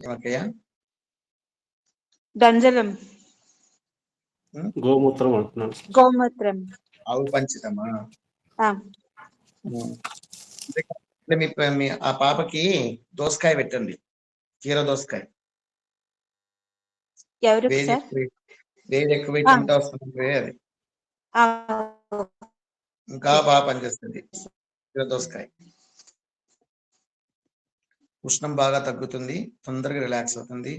ఏమక్కయ్య? గంజలం, గోమూత్రం అంటున్నాను. గోమూత్రం. ఆవు పంచితమా? ఆ, మీ ఆ పాపకి దోసకాయ పెట్టండి, కీర దోసకాయ. ఎవరికి వేడి సార్? వేడి ఎక్కువ చెమట వస్తుంది, అది ఇంకా బాగా పనిచేస్తుంది కీర దోసకాయ. ఉష్ణం బాగా తగ్గుతుంది, తొందరగా రిలాక్స్ అవుతుంది,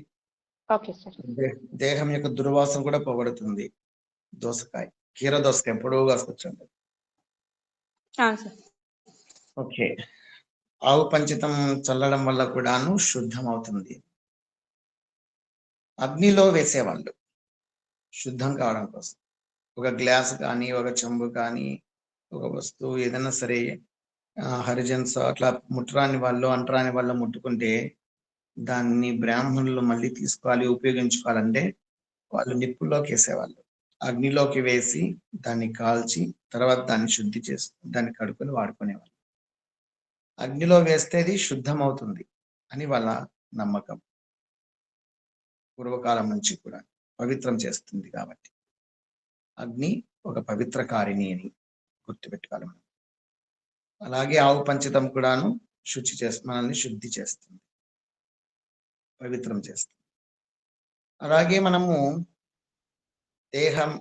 దేహం యొక్క దుర్వాసన కూడా పోగొడుతుంది. దోసకాయ, కీర దోసకాయ పొడవుగా వస్తుంది. ఓకే. ఆవు పంచితం చల్లడం వల్ల కూడాను శుద్ధం అవుతుంది. అగ్నిలో వేసేవాళ్ళు శుద్ధం కావడం కోసం. ఒక గ్లాస్ కానీ, ఒక చెంబు కానీ, ఒక వస్తువు ఏదైనా సరే హరిజన్స్ అట్లా ముట్టరాని వాళ్ళు, అంటరాని వాళ్ళు ముట్టుకుంటే దాన్ని బ్రాహ్మణులు మళ్ళీ తీసుకోవాలి, ఉపయోగించుకోవాలంటే వాళ్ళు నిప్పుల్లోకి వేసేవాళ్ళు. అగ్నిలోకి వేసి దాన్ని కాల్చి తర్వాత దాన్ని శుద్ధి చేసి దాన్ని కడుక్కొని వాడుకునేవాళ్ళు. అగ్నిలో వేస్తేది శుద్ధం అవుతుంది అని వాళ్ళ నమ్మకం. పూర్వకాలం నుంచి కూడా పవిత్రం చేస్తుంది కాబట్టి అగ్ని ఒక పవిత్రకారిణి అని గుర్తుపెట్టుకోవాలి మనం. అలాగే ఆవు పంచితం కూడాను శుచి చేస్తుంది, మనల్ని శుద్ధి చేస్తుంది, పవిత్రం చేస్తుంది. అలాగే మనము దేహం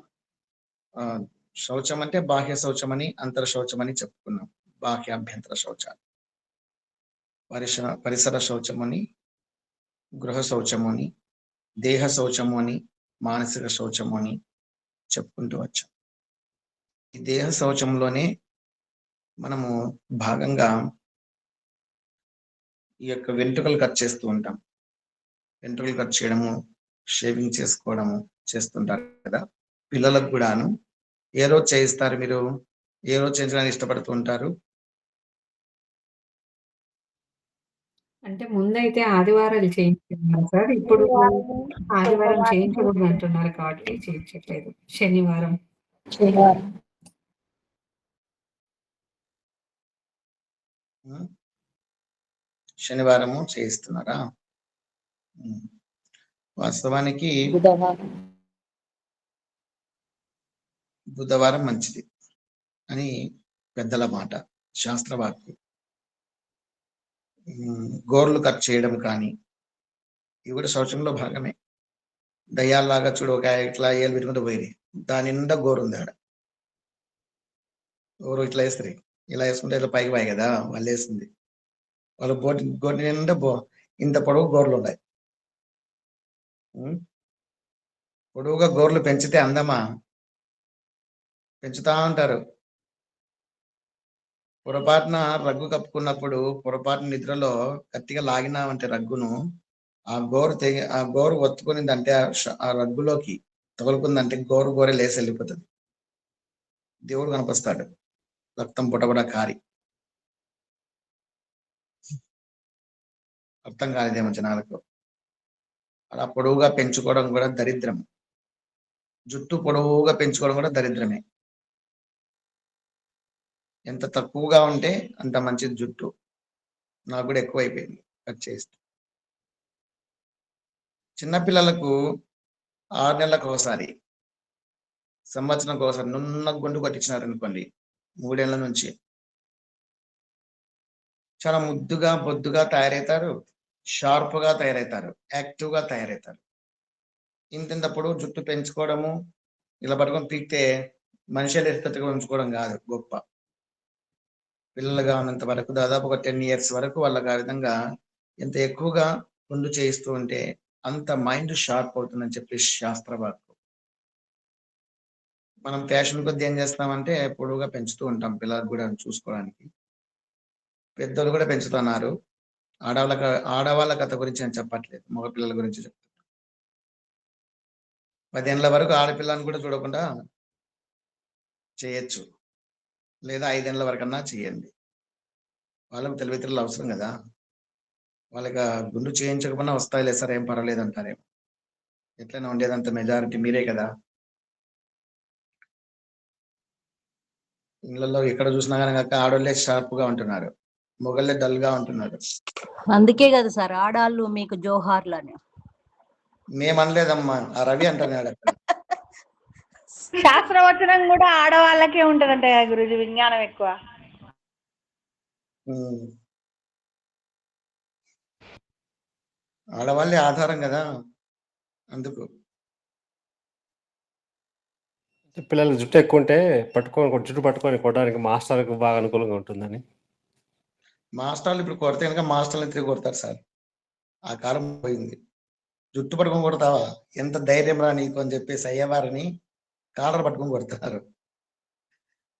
శౌచం అంటే బాహ్య శౌచమని, అంతర శౌచమని చెప్పుకున్నాం. బాహ్య అభ్యంతర శౌచాలు, పరిసర శౌచమని, గృహ శౌచము అని, దేహ శౌచము అని, మానసిక శౌచము అని చెప్పుకుంటూ వచ్చాం. ఈ దేహ శౌచంలోనే మనము భాగంగా ఈ యొక్క వెంట్రుకలు కట్ చేస్తూ ఉంటాం. వెంట్రుకలు కట్ చేయడము, షేవింగ్ చేసుకోవడము చేస్తుంటారు కదా. పిల్లలకు కూడాను ఏ రోజు చేయిస్తారు మీరు? ఏ రోజు చేయించడానికి ఇష్టపడుతూ ఉంటారు? అంటే ముందైతే ఆదివారాలు చేయించుకున్నాను సార్, ఇప్పుడు ఆదివారం చేయించకూడదు అంటున్నారు కాబట్టి చేయించట్లేదు. శనివారం శనివారము చేయిస్తున్నారా? వాస్తవానికి బుధవారం మంచిది అని పెద్దల మాట, శాస్త్రవాక్యం. గోర్లు కట్ చేయడం కానీ ఇవి కూడా శౌచంలో భాగమే. దయ్యాల్లాగా చూడు, ఒక ఇట్లా ఏళ్ళు పెట్టుకుంటూ పోయి దాని నిండా గోరు ఉంది ఆడ. గోరు ఇట్లా వేస్తారు, ఇలా వేసుకుంటే ఇట్లా పైకి పోయి కదా వాళ్ళు వేసింది. వాళ్ళు గోటి నిండా ఇంత పొడవు గోర్లు ఉన్నాయి. పొడవుగా గోర్లు పెంచితే అందమా? పెంచుతా ఉంటారు. పొరపాటున రగ్గు కప్పుకున్నప్పుడు పొరపాటున నిద్రలో గట్టిగా లాగినామంటే రగ్గును, ఆ గోరు ఒత్తుకునిందంటే ఆ రగ్గులోకి తగులుకుందంటే గోరే లేసి వెళ్ళిపోతుంది. దేవుడు కనిపిస్తాడు, రక్తం పుటబుట కారి. అర్థం కాలేదేమో జనాలకు. అలా పొడవుగా పెంచుకోవడం కూడా దరిద్రం. జుట్టు పొడవుగా పెంచుకోవడం కూడా దరిద్రమే. ఎంత తక్కువగా ఉంటే అంత మంచిది జుట్టు. నాకు కూడా ఎక్కువ అయిపోయింది కట్ చేస్తే. చిన్నపిల్లలకు 6 నెలలకు ఒకసారి, సంవత్సరంకి ఒకసారి నున్న గుండు కొట్టించినారు అనుకోండి, 3 ఏళ్ల నుంచి చాలా ముద్దుగా బొద్దుగా తయారవుతారు, షార్ప్గా తయారవుతారు, యాక్టివ్గా తయారవుతారు. ఇంతప్పుడు జుట్టు పెంచుకోవడము, ఇలా పట్టుకొని పీకితే మనిషి ఎత్తుగా ఉంచుకోవడం కాదు గొప్ప. పిల్లలుగా ఉన్నంత వరకు దాదాపు ఒక 10 years వరకు వాళ్ళకి ఆ విధంగా ఎంత ఎక్కువగా గుండు చేయిస్తూ ఉంటే అంత మైండ్ షార్ప్ అవుతుందని చెప్పి శాస్త్రవాక్కు. మనం ఫ్యాషన్ కొద్ది ఏం చేస్తామంటే పొడవుగా పెంచుతూ ఉంటాం పిల్లలకు కూడా చూసుకోవడానికి. పెద్దలు కూడా పెంచుతున్నారు. ఆడవాళ్ళ కథ గురించి నేను చెప్పట్లేదు, మగ పిల్లల గురించి చెప్తాను. 10 ఏళ్ల వరకు ఆడపిల్లని కూడా చూడకుండా చేయొచ్చు, లేదా 5 ఏళ్ల వరకన్నా చేయండి. వాళ్ళకి తెలివితేటలు అవసరం కదా. వాళ్ళకి గుండు చేయించకపోయినా వస్తాయిలే సార్, ఏం పర్వాలేదు అంటారేమో. ఎట్లయినా ఉండేదంత మెజారిటీ మీరే కదా. ఇళ్లలో ఎక్కడ చూసినా కనుక ఆడోళ్ళే షార్ప్గా ఉంటున్నారు, మొగళ్ళే డల్ గా ఉంటున్నాడు. అందుకే కదా సార్ ఆడాళ్ళు మీకు జోహార్లు అని. మేమనలేదమ్మా, ఆ రవి అంటున్నాడు అక్కడ. శాస్త్రవచనం కూడా ఆడవాళ్ళకే ఉంటదంట కదా గురుజీ, విజ్ఞానం ఎక్కువ. ఆడవాళ్ళే ఆధారం కదా, అందుకు. పిల్లలు జుట్టు ఎక్కువ ఉంటే జుట్టు పట్టుకొని కొట్టడానికి మాస్టర్కి బాగా అనుకూలంగా ఉంటుందని. మాస్టర్లు ఇప్పుడు కొడితే కనుక మాస్టర్లు తిరిగి కొడతారు సార్. ఆ కాలం పోయింది. జుట్టు పట్టుకొని కొడతావా, ఎంత ధైర్యం రా నీకు అని చెప్పేసి అయ్యేవారిని కాలర్ పట్టుకొని కొడతారు.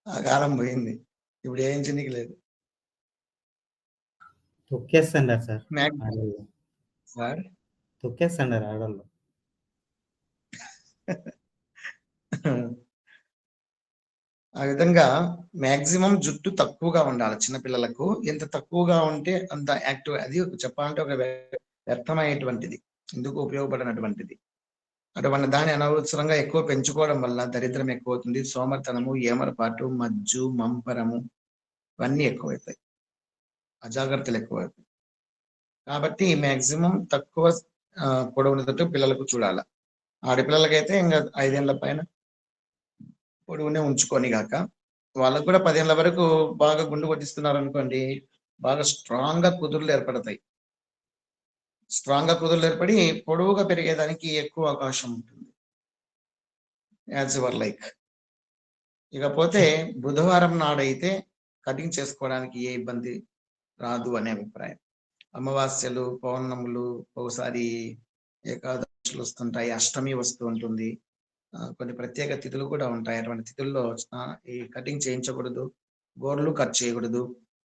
ఆ కాలం పోయింది, ఇప్పుడు ఏం చిన్నికి లేదు. తొక్కేస్తుండారు సార్ సార్, తొక్కేస్తుండారు ఆడవాళ్ళు. ఆ విధంగా మాక్సిమం జుట్టు తక్కువగా ఉండాలి చిన్నపిల్లలకు. ఎంత తక్కువగా ఉంటే అంత యాక్టివ్. అది చెప్పాలంటే ఒక వ్యర్థమయ్యేటువంటిది, ఎందుకు ఉపయోగపడినటువంటిది. అటువంటి దాన్ని అనవసరంగా ఎక్కువ పెంచుకోవడం వల్ల దరిద్రం ఎక్కువ అవుతుంది, సోమర్తనము, ఏమరపాటు, మజ్జు, మంపరము ఇవన్నీ ఎక్కువైతాయి, అజాగ్రత్తలు ఎక్కువైతాయి. కాబట్టి మాక్సిమం తక్కువ పొడవునతో పిల్లలకు చూడాలి. ఆడపిల్లలకైతే ఇంకా 5 ఏళ్ల పైన పొడవునే ఉంచుకొని గాక, వాళ్ళకు కూడా 10 ఏళ్ల వరకు బాగా గుండు కొట్టిస్తున్నారు అనుకోండి, బాగా స్ట్రాంగ్ గా కుదుర్లు ఏర్పడతాయి. స్ట్రాంగ్ గా కుదుర్లు ఏర్పడి పొడవుగా పెరిగేదానికి ఎక్కువ అవకాశం ఉంటుంది, యాజ్ యువర్ లైక్. ఇకపోతే బుధవారం నాడైతే కటింగ్ చేసుకోవడానికి ఏ ఇబ్బంది రాదు అనే అభిప్రాయం. అమావాస్యలు, పౌర్ణములు, ఒకసారి ఏకాదశులు వస్తుంటాయి, అష్టమి వస్తూ ఉంటుంది, కొన్ని ప్రత్యేక తిథులు కూడా ఉంటాయి. అటువంటి తిథుల్లో ఈ కటింగ్ చేయించకూడదు, గోర్లు కట్ చేయకూడదు,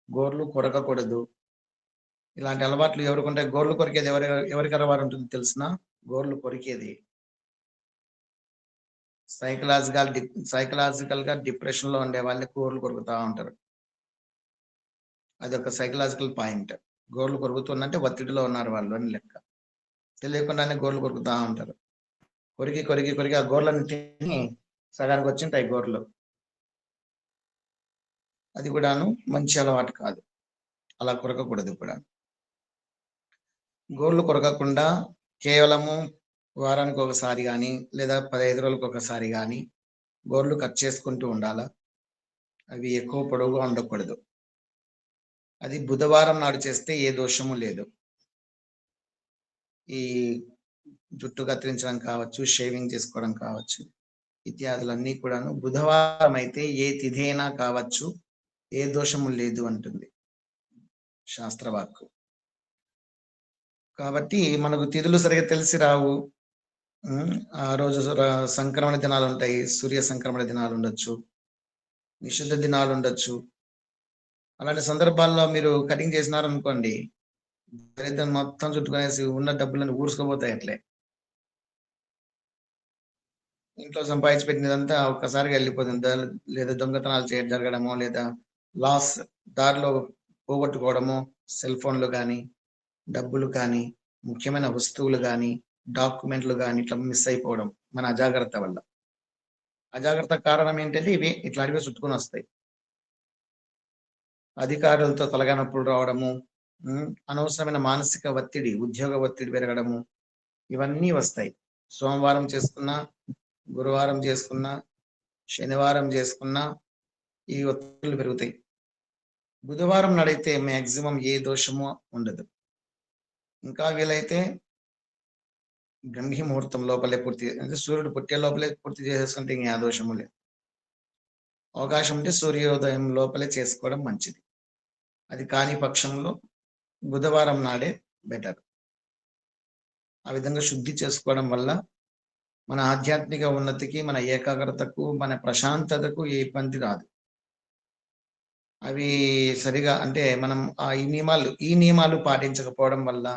గోర్లు కొరకకూడదు. ఇలాంటి అలవాట్లు ఎవరికి ఉంటాయి? గోర్లు కొరికేది ఎవరికి అలవాటు ఉంటుంది తెలిసిన? గోర్లు కొరికేది సైకలాజికల్ గా డిప్రెషన్ లో ఉండే వాళ్ళని గోర్లు కొరుకుతా ఉంటారు. అది ఒక సైకలాజికల్ పాయింట్. గోర్లు కొరుకుతుందంటే ఒత్తిడిలో ఉన్నారు వాళ్ళు అని లెక్క. తెలియకుండానే గోర్లు కొరుకుతా ఉంటారు. కొరికి కొరికి కొరికి ఆ గోర్లను తిని సగానికి వచ్చింటాయి గోర్లు. అది కూడాను మంచి అలవాటు కాదు, అలా కొరకకూడదు కూడా. గోర్లు కొరకకుండా కేవలము వారానికి ఒకసారి కానీ లేదా 15 రోజులకు ఒకసారి కానీ గోర్లు కట్ చేసుకుంటూ ఉండాల. అవి ఎక్కువ పొడవుగా ఉండకూడదు. అది బుధవారం నాడు చేస్తే ఏ దోషము లేదు. ఈ జుట్టు కత్తిరించడం కావచ్చు, షేవింగ్ చేసుకోవడం కావచ్చు, ఇత్యాదులన్నీ కూడాను బుధవారం అయితే ఏ తిథి అయినా కావచ్చు, ఏ దోషము లేదు అంటుంది శాస్త్రవాక్కు. కాబట్టి మనకు తిథులు సరిగా తెలిసి రావు. ఆ రోజు సంక్రమణ దినాలు ఉంటాయి, సూర్య సంక్రమణ దినాలు ఉండొచ్చు, నిషిద్ధ దినాలు ఉండొచ్చు. అలాంటి సందర్భాల్లో మీరు కటింగ్ చేసినారనుకోండి, దరిద్రం మొత్తం చుట్టుకునేసి ఉన్న డబ్బులను ఊరుసుకోపోతాయి. అట్లే ఇంట్లో సంపాదించి పెట్టినదంతా ఒక్కసారిగా వెళ్ళిపోతుంది. లేదా దొంగతనాలు జరగడమో, లేదా లాస్ దారిలో పోగొట్టుకోవడమో, సెల్ ఫోన్లు కానీ, డబ్బులు కానీ, ముఖ్యమైన వస్తువులు కానీ, డాక్యుమెంట్లు కానీ ఇట్లా మిస్ అయిపోవడం మన అజాగ్రత్త వల్ల. అజాగ్రత్త కారణం ఏంటంటే ఇవి ఇట్లాంటివి చుట్టుకొని వస్తాయి. అధికారులతో తలగానొప్పులు రావడము, అనవసరమైన మానసిక ఒత్తిడి, ఉద్యోగ ఒత్తిడి పెరగడము, ఇవన్నీ వస్తాయి. సోమవారం చేసుకున్నా, గురువారం చేసుకున్నా, శనివారం చేసుకున్నా ఈ ఒత్తిళ్లు పెరుగుతాయి. బుధవారం నడైతే మాక్సిమం ఏ దోషము ఉండదు. ఇంకా వీలైతే బ్రహ్మీ ముహూర్తం లోపలే పూర్తి, అంటే సూర్యుడు పుట్టే లోపలే పూర్తి చేసేసుకుంటే ఇంకా ఆ దోషము లేదు. అవకాశం ఉంటే సూర్యోదయం లోపలే చేసుకోవడం మంచిది. అది కాని పక్షంలో బుధవారం నాడే బెటర్. ఆ విధంగా శుద్ధి చేసుకోవడం వల్ల మన ఆధ్యాత్మిక ఉన్నతికి, మన ఏకాగ్రతకు, మన ప్రశాంతతకు ఏ ఇబ్బంది రాదు. అవి సరిగా అంటే మనం ఈ నియమాలు పాటించకపోవడం వల్ల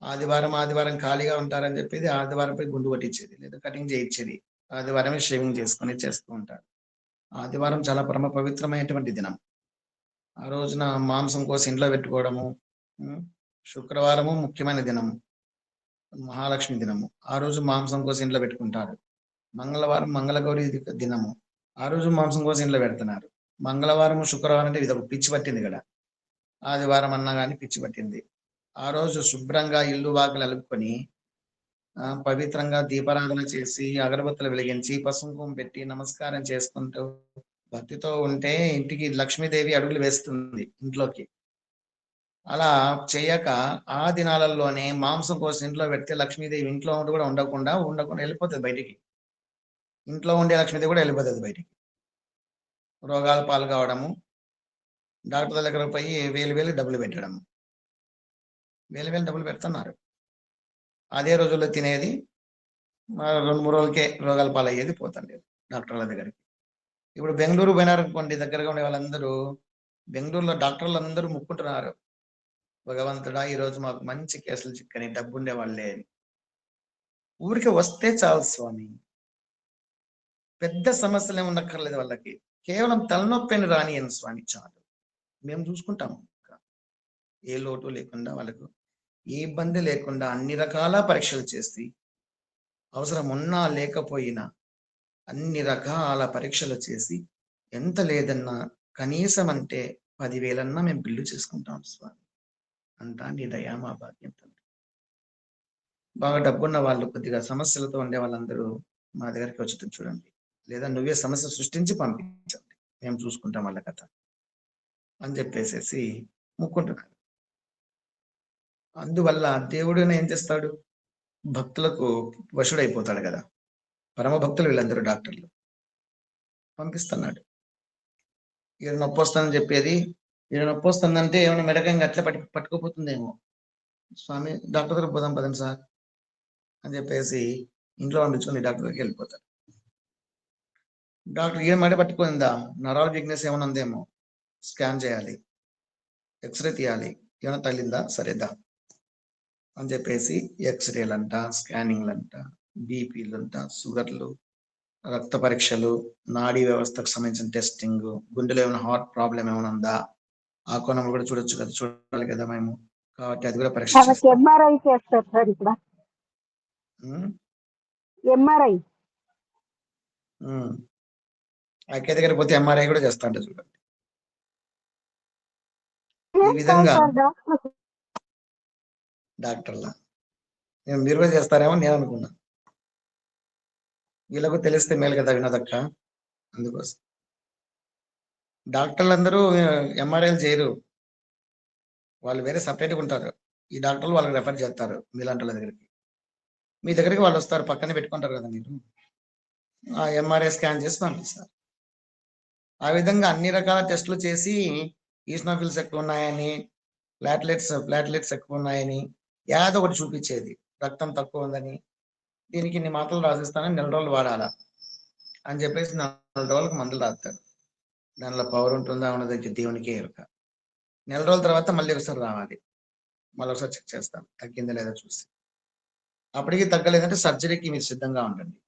ఆదివారం ఖాళీగా ఉంటారని చెప్పేది ఆదివారంపై గుండు కొట్టించేది, లేదా కటింగ్ చేయించేది, ఆదివారమే షేవింగ్ చేసుకొని చేస్తూ ఉంటారు. ఆదివారం చాలా పరమ పవిత్రమైనటువంటి దినం. ఆ రోజున మాంసం కోసి ఇంట్లో పెట్టుకోవడము. శుక్రవారము ముఖ్యమైన దినము, మహాలక్ష్మి దినము, ఆ రోజు మాంసం కోసి ఇంట్లో పెట్టుకుంటారు. మంగళవారం మంగళగౌరి దినము, ఆ రోజు మాంసం కోసి ఇంట్లో పెడుతున్నారు. మంగళవారం, శుక్రవారం అంటే ఇది ఒక పిచ్చి పట్టింది కదా. ఆదివారం అన్నా కానీ పిచ్చి పట్టింది. ఆ రోజు శుభ్రంగా ఇల్లు వాకిలి అలుపుకొని పవిత్రంగా దీపారాధన చేసి అగరబత్తులు వెలిగించి పసుపు పెట్టి నమస్కారం చేసుకుంటూ భక్తితో ఉంటే ఇంటికి లక్ష్మీదేవి అడుగులు వేస్తుంది ఇంట్లోకి. అలా చేయక ఆ దినాలలోనే మాంసం కోసం ఇంట్లో పెడితే లక్ష్మీదేవి ఇంట్లో కూడా ఉండకుండా వెళ్ళిపోతుంది బయటికి. ఇంట్లో ఉండే లక్ష్మీదేవి కూడా వెళ్ళిపోతుంది బయటికి. రోగాల పాలు కావడము, డాక్టర్ దగ్గర పోయి వేలు డబ్బులు పెట్టడం, వేలు డబ్బులు పెడుతున్నారు. అదే రోజుల్లో తినేది 2-3 రోజులకే రోగాల పాలు అయ్యేది, పోతుంది డాక్టర్ల దగ్గరికి. ఇప్పుడు బెంగళూరు పోయినారనుకోండి, దగ్గరగా ఉండే వాళ్ళందరూ బెంగళూరులో డాక్టర్లు అందరూ ముక్కుంటున్నారు, భగవంతుడా ఈరోజు మాకు మంచి కేసులు చిక్కని డబ్బు ఉండే వాళ్ళే అని. ఊరికి వస్తే చాలు స్వామి, పెద్ద సమస్యలు ఏమి ఉండక్కర్లేదు వాళ్ళకి, కేవలం తలనొప్పిని రానియను స్వామి చాలు, మేము చూసుకుంటాము. ఏ లోటు లేకుండా వాళ్ళకు ఏ ఇబ్బంది లేకుండా అన్ని రకాల పరీక్షలు చేసి, అవసరం ఉన్నా లేకపోయినా అన్ని రకాల పరీక్షలు చేసి, ఎంత లేదన్నా కనీసం అంటే 10,000 మేము బిల్లు చేసుకుంటాం స్వామి. అంతా నీ దయా మా భాగ్యం తండ్రి. బాగా డబ్బున్న వాళ్ళు, కొద్దిగా సమస్యలతో ఉండే వాళ్ళందరూ మా దగ్గరికి వచ్చి చూడండి, లేదా నువ్వే సమస్య సృష్టించి పంపించండి, మేము చూసుకుంటాం వాళ్ళ కథ అని చెప్పేసేసి ముక్కుంటున్నారు. అందువల్ల దేవుడు ఏం చేస్తాడు, భక్తులకు వశుడైపోతాడు కదా. పరమ భక్తులు వీళ్ళందరూ డాక్టర్లు పంపిస్తున్నాడు. ఈయన నొప్పి వస్తుందని చెప్పేది, ఈయన నొప్పి వస్తుందంటే ఏమైనా మెడకంగా అట్లా పట్టుకోపోతుందేమో, స్వామి డాక్టర్ దగ్గర పోదాం పదండి సార్ అని చెప్పేసి ఇంట్లో పంపించుకుని డాక్టర్ దగ్గరికి వెళ్ళిపోతారు. డాక్టర్ ఏం మడి పట్టుకుందా, నరాల వీక్నెస్ ఏమైనా ఉందేమో, స్కాన్ చేయాలి, ఎక్స్రే తీయాలి, ఏమైనా తగిలిందా, సరేదా అని చెప్పేసి ఎక్స్రేలంట, స్కానింగ్లంట, బీపీలంట, షుగర్లు, రక్త పరీక్షలు, నాడీ వ్యవస్థకు సంబంధించిన టెస్టింగ్, గుండెలో ఏమైనా హార్ట్ ప్రాబ్లం ఏమైనా ఉందా, ఆ కోణంలో కూడా చూడొచ్చు కదా, చూడాలి కదా మేము, కాబట్టి అది కూడా పరీక్ష చేస్తాం. ఎంఆర్ఐ చేస్తారు సార్ ఇక్కడ. ఎంఆర్ఐ అక్కే దగ్గర పోతే ఎంఆర్ఐ కూడా చేస్తా అంటే చూడండి. ఈ విధంగా డాక్టర్లా మీరు కూడా చేస్తారేమో నేను అనుకున్నా, వీళ్ళకు తెలిస్తే మేలు కదా వినోదక్క. అందుకోసం డాక్టర్లు అందరూ ఎంఆర్ఐలు చేయరు, వాళ్ళు వేరే సపరేట్గా ఉంటారు. ఈ డాక్టర్లు వాళ్ళకి రెఫర్ చేస్తారు మీలాంటి వాళ్ళ దగ్గరికి. మీ దగ్గరికి వాళ్ళు వస్తారు, పక్కనే పెట్టుకుంటారు కదా మీరు, ఆ ఎంఆర్ఐ స్కాన్ చేసి పంపిస్తారు. ఆ విధంగా అన్ని రకాల టెస్టులు చేసి ఈస్నోఫిల్స్ ఎక్కువ ఉన్నాయని, ప్లాట్లెట్స్ ఎక్కువ ఉన్నాయని ఏదో ఒకటి చూపించేది, రక్తం తక్కువ ఉందని, దీనికి ఇన్ని మాత్రలు రాసిస్తానని 4 రోజులు వాడాలా అని చెప్పేసి 4 రోజులకు మందులు రాస్తారు. దానిలో పవర్ ఉంటుందా ఉన్నది దేవునికే ఎరుక. 4 రోజుల తర్వాత మళ్ళీ ఒకసారి రావాలి, మళ్ళీ ఒకసారి చెక్ చేస్తాం తగ్గిందా లేదా చూసి. అప్పటికి తగ్గలేదంటే సర్జరీకి మీరు సిద్ధంగా ఉండండి.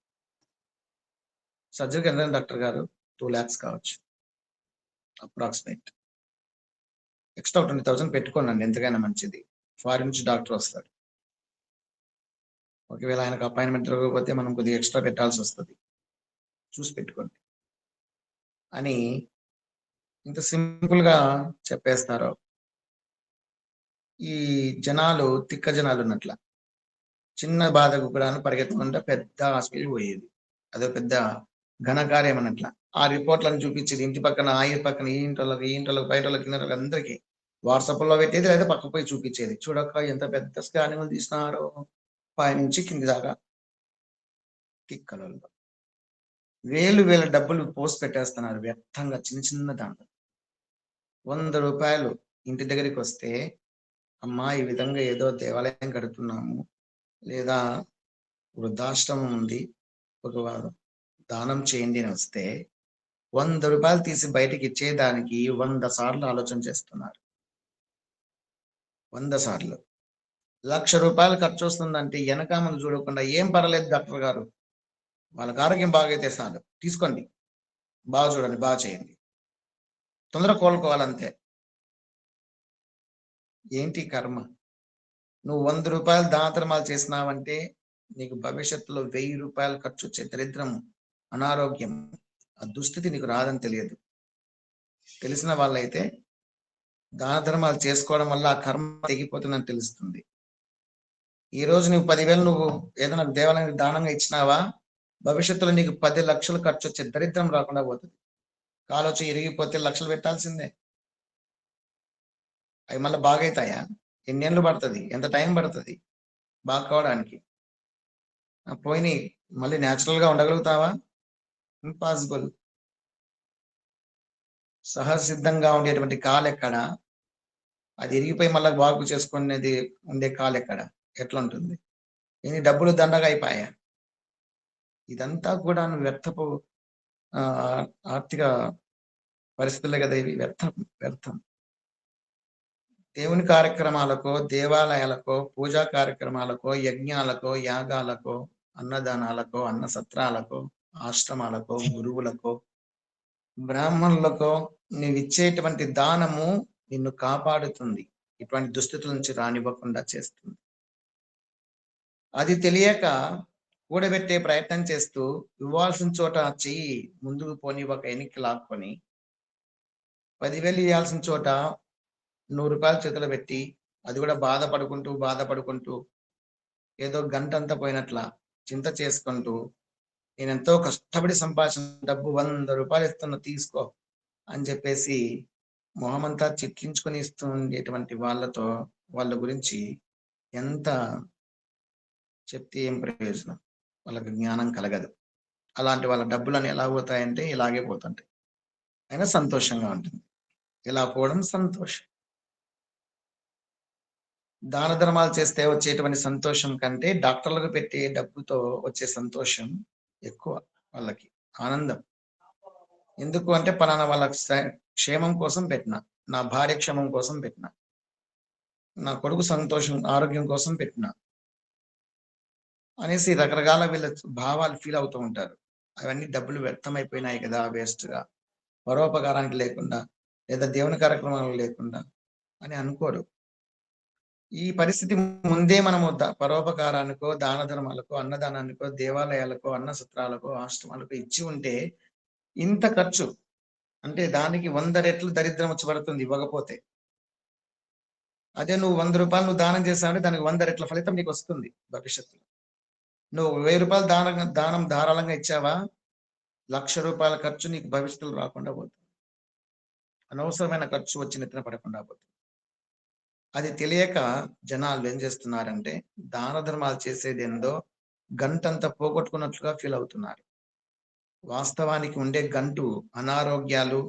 సర్జరీకి ఎంత డాక్టర్ గారు 2 lakhs కావచ్చు అప్రాక్సిమేట్. ఎక్స్ట్రా 20,000 పెట్టుకోనండి, ఎంతకైనా మంచిది. ఫారిన్ నుంచి డాక్టర్ వస్తాడు, ఒకవేళ ఆయనకు అపాయింట్మెంట్ దొరకకపోతే మనం కొద్దిగా ఎక్స్ట్రా పెట్టాల్సి వస్తుంది, చూసి పెట్టుకోండి అని ఇంత సింపుల్ గా చెప్పేస్తారు. ఈ జనాలు తిక్క జనాలు ఉన్నట్ల, చిన్న బాధకు కూడా పరిగెత్తకుండా పెద్ద హాస్పిటల్ పోయేది, అదో పెద్ద ఘనకార్యం అన్నట్ల. ఆ రిపోర్ట్లను చూపించేది ఇంటి పక్కన, ఆ ఇంటి పక్కన, ఈ ఇంట్లో బయట వాళ్ళకి అందరికీ వాట్సాప్ లో పెట్టేది, లేదా పక్క పోయి చూపించేది. చూడక ఎంత పెద్ద స్కానింగ్ తీసినారో, పైనుంచి కింది దాకా తిక్కలలో వేల డబ్బులు పోసి పెట్టేస్తున్నారు వ్యర్థంగా, చిన్న దాంట్లో. 100 రూపాయలు ఇంటి దగ్గరికి వస్తే, అమ్మా ఈ విధంగా ఏదో దేవాలయం కడుతున్నాము, లేదా వృద్ధాశ్రమం ఉంది, ఒక దానం చేయండి అని వస్తే 100 రూపాయలు తీసి బయటికి ఇచ్చేదానికి 100 సార్లు ఆలోచన చేస్తున్నారు. 100 సార్లు. 1,00,000 రూపాయలు ఖర్చు వస్తుందంటే వెనకామలు చూడకుండా, ఏం పర్లేదు డాక్టర్ గారు, వాళ్ళకి ఆరోగ్యం బాగైతే చాలు, తీసుకోండి, బాగా చూడండి, బాగా చేయండి, తొందరగా కోలుకోవాలంతే. ఏంటి కర్మ, నువ్వు 100 రూపాయలు దాతరమాలు చేసినావంటే నీకు భవిష్యత్తులో 1000 రూపాయలు ఖర్చు వచ్చే దరిద్రము, అనారోగ్యం, ఆ దుస్థితి నీకు రాదని తెలియదు. తెలిసిన వాళ్ళైతే దాన ధర్మాలు చేసుకోవడం వల్ల ఆ కర్మ తెగిపోతుందని తెలుస్తుంది. ఈ రోజు నువ్వు 10,000 నువ్వు ఏదైనా దేవాలయానికి దానంగా ఇచ్చినావా, భవిష్యత్తులో నీకు 10 లక్షలు ఖర్చు వచ్చే దరిద్రం రాకుండా పోతుంది. కాలొచ్చి ఇరిగిపోతే లక్షలు పెట్టాల్సిందే. అవి మళ్ళీ బాగైతాయా? ఎన్నేళ్ళు పడుతుంది? ఎంత టైం పడుతుంది బాగా కావడానికి? పోయినాయి మళ్ళీ న్యాచురల్ గా ఉండగలుగుతావా? ఇంపాసిబుల్. సహజ సిద్ధంగా ఉండేటువంటి కాలు ఎక్కడ, అది ఇరిగిపోయి మళ్ళీ బాగు చేసుకునేది ఉండే కాలు ఎక్కడ, ఎట్లా ఉంటుంది? ఇన్ని డబ్బులు దండగా అయిపోయా. ఇదంతా కూడా వ్యర్థపు ఆర్థిక పరిస్థితులే కదా ఇవి. వ్యర్థం. దేవుని కార్యక్రమాలకో, దేవాలయాలకో, పూజా కార్యక్రమాలకో, యజ్ఞాలకో, యాగాలకో, అన్నదానాలకో, అన్న సత్రాలకో, ఆశ్రమాలకో, గురువులకో, బ్రాహ్మణులకో నీవు ఇచ్చేటువంటి దానము నిన్ను కాపాడుతుంది, ఇటువంటి దుస్థితుల నుంచి రానివ్వకుండా చేస్తుంది. అది తెలియక కూడబెట్టే ప్రయత్నం చేస్తూ ఇవ్వాల్సిన చోట చెయ్యి ముందుకు పోని ఒక ఎన్నిక లాక్కొని 10,000 ఇవ్వాల్సిన చోట 100 రూపాయలు చేతిలో పెట్టి, అది కూడా బాధపడుకుంటూ ఏదో గంటంతా పోయినట్లా చింత చేసుకుంటూ, నేను ఎంతో కష్టపడి సంపాదించిన డబ్బు 100 రూపాయలు ఇస్తున్నా తీసుకో అని చెప్పేసి మొహమంతా చిట్లించుకొని ఇస్తూ ఉండేటువంటి వాళ్ళ గురించి ఎంత చెప్తే ఏం ప్రయోజనం? వాళ్ళకి జ్ఞానం కలగదు. అలాంటి వాళ్ళ డబ్బులని ఎలా పోతాయంటే ఇలాగే పోతుంటాయి. అయినా సంతోషంగా ఉంటుంది. ఇలా పోవడం సంతోషం. దాన ధర్మాలు చేస్తే వచ్చేటువంటి సంతోషం కంటే డాక్టర్లకు పెట్టే డబ్బుతో వచ్చే సంతోషం ఎక్కువ. వాళ్ళకి ఆనందం. ఎందుకు అంటే పలానా వాళ్ళ క్షేమం కోసం పెట్టినా, నా భార్య క్షేమం కోసం పెట్టినా, నా కొడుకు సంతోషం ఆరోగ్యం కోసం పెట్టినా అనేసి రకరకాల వీళ్ళ భావాలు ఫీల్ అవుతూ ఉంటారు. అవన్నీ డబ్బులు వ్యర్థమైపోయినాయి కదా, వేస్ట్ గా, పరోపకారానికి లేకుండా, లేదా దేవుని కార్యక్రమాలకు లేకుండా అని అనుకోరు. ఈ పరిస్థితి ముందే మనము పరోపకారానికో, దాన ధర్మాలకో, అన్నదానానికో, దేవాలయాలకో, అన్న సత్రాలకో, ఆశ్రమాలకు ఇచ్చి ఉంటే ఇంత ఖర్చు అంటే దానికి 100 రెట్లు దరిద్రం వచ్చి పడుతుంది ఇవ్వకపోతే. అదే నువ్వు 100 రూపాయలు నువ్వు దానం చేసావంటే దానికి 100 రెట్ల ఫలితం నీకు వస్తుంది భవిష్యత్తులో. నువ్వు 1000 రూపాయలు దానం ధారాళంగా ఇచ్చావా, 1,00,000 రూపాయల ఖర్చు నీకు భవిష్యత్తులో రాకుండా పోతుంది. అనవసరమైన ఖర్చు వచ్చి నెత్తిన పడకుండా పోతుంది. అది తెలియక జనాలు ఏం చేస్తున్నారంటే దాన ధర్మాలు చేసేది ఏందో గంటంతా పోగొట్టుకున్నట్లుగా ఫీల్ అవుతున్నారు. వాస్తవానికి ఉండే గంటు అనారోగ్యాలు,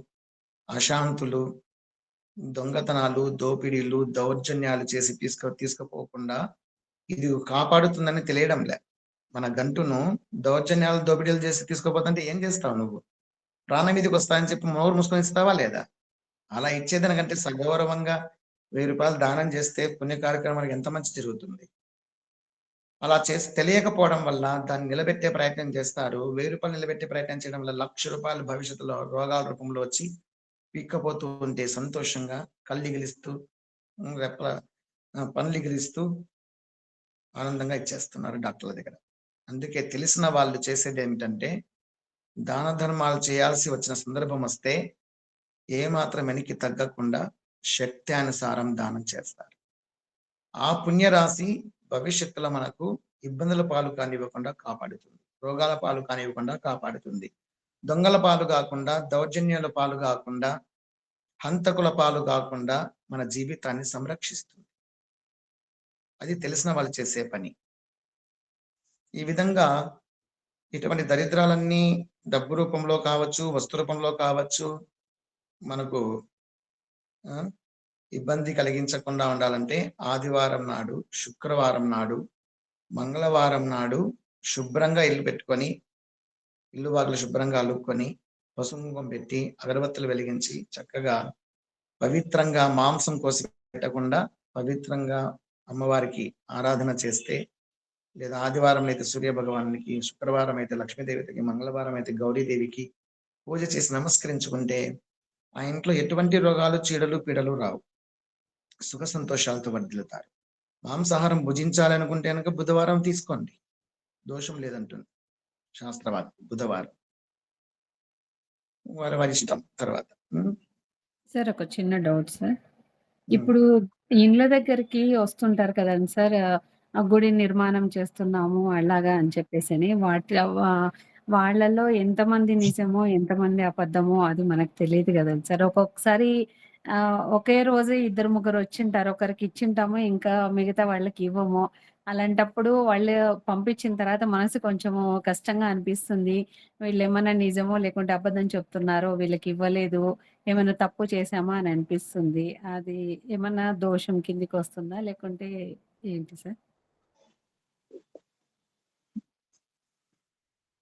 అశాంతులు, దొంగతనాలు, దోపిడీలు, దౌర్జన్యాలు చేసి తీసుకుపోకుండా ఇది కాపాడుతుందని తెలియడంలే. మన గంటును దౌర్జన్యాలు, దోపిడీలు చేసి తీసుకుపోతుంటే ఏం చేస్తావు నువ్వు? ప్రాణం మీదకి వస్తాయని చెప్పి నోరు మూసుకొని ఇస్తావా లేదా? అలా ఇచ్చేదానికంటే సగౌరవంగా 1000 రూపాయలు దానం చేస్తే పుణ్య కార్యక్రమానికి ఎంత మంచి జరుగుతుంది. అలా చేసి తెలియకపోవడం వల్ల దాన్ని నిలబెట్టే ప్రయత్నం చేస్తారు. 1000 రూపాయలు నిలబెట్టే ప్రయత్నం చేయడం వల్ల 1,00,000 రూపాయలు భవిష్యత్తులో రోగాల రూపంలో వచ్చి పీక్కపోతూ ఉంటే సంతోషంగా కళ్ళిగిలిస్తూ రెప్పల పనులిగిలిస్తూ ఆనందంగా ఇచ్చేస్తున్నారు డాక్టర్ల దగ్గర. అందుకే తెలిసిన వాళ్ళు చేసేది ఏమిటంటే దాన ధర్మాలు చేయాల్సి వచ్చిన సందర్భం వస్తే ఏమాత్రం వెనక్కి తగ్గకుండా శక్త్యానుసారం దానం చేస్తారు. ఆ పుణ్యరాశి భవిష్యత్తులో మనకు ఇబ్బందుల పాలు కానివ్వకుండా కాపాడుతుంది, రోగాల పాలు కానివ్వకుండా కాపాడుతుంది, దొంగల పాలు కాకుండా, దౌర్జన్యాల పాలు కాకుండా, హంతకుల పాలు కాకుండా మన జీవితాన్ని సంరక్షిస్తుంది. అది తెలిసిన వాళ్ళు చేసే పని. ఈ విధంగా ఇటువంటి దరిద్రాలన్నీ డబ్బు రూపంలో కావచ్చు, వస్తు రూపంలో కావచ్చు, మనకు ఇబ్బంది కలిగించకుండా ఉండాలంటే ఆదివారం నాడు, శుక్రవారం నాడు, మంగళవారం నాడు శుభ్రంగా ఇల్లు పెట్టుకొని, ఇల్లు వాకిలు శుభ్రంగా అలుక్కొని, పసుపు పెట్టి, అగరబత్తులు వెలిగించి చక్కగా పవిత్రంగా మాంసం కోసి పెట్టకుండా పవిత్రంగా అమ్మవారికి ఆరాధన చేస్తే, లేదా ఆదివారం అయితే సూర్య భగవానికి, శుక్రవారం అయితే లక్ష్మీదేవికి, మంగళవారం అయితే గౌరీదేవికి పూజ చేసి నమస్కరించుకుంటే ఆ ఇంట్లో ఎటువంటి రోగాలు, చీడలు, పీడలు రావు. సుఖ సంతోషాలతో వర్ధిల్లుతారు. మాంసాహారం భుజించాలనుకుంటే కనుక బుధవారం తీసుకోండి, దోషం లేదంటుంది శాస్త్రవాది. బుధవారం వారి ఇష్టం. తర్వాత సార్ ఒక చిన్న డౌట్ సార్. ఇప్పుడు ఇండ్ల దగ్గరికి వస్తుంటారు కదండీ సార్. ఆ గుడి నిర్మాణం చేస్తున్నాము అలాగా అని చెప్పేసని. వాళ్ళలో ఎంతమంది నిజమో, ఎంతమంది అబద్ధమో అది మనకు తెలీదు గదండీ సార్. ఒక్కొక్కసారి ఒకే రోజు ఇద్దరు, ముగ్గురు వచ్చింటారు. ఒకరికి ఇచ్చింటాము. ఇంకా మిగతా వాళ్ళకి ఇవ్వము. అలాంటప్పుడు వాళ్ళు పంపించిన తర్వాత మనసు కొంచెము కష్టంగా అనిపిస్తుంది. వీళ్ళేమన్నా నిజమో లేకుంటే అబద్ధం చెప్తున్నారో, వీళ్ళకి ఇవ్వలేదు. ఏమైనా తప్పు చేశామా అని అనిపిస్తుంది. అది ఏమన్నా దోషం కిందికొస్తుందా? లేకుంటే ఏంటి సార్?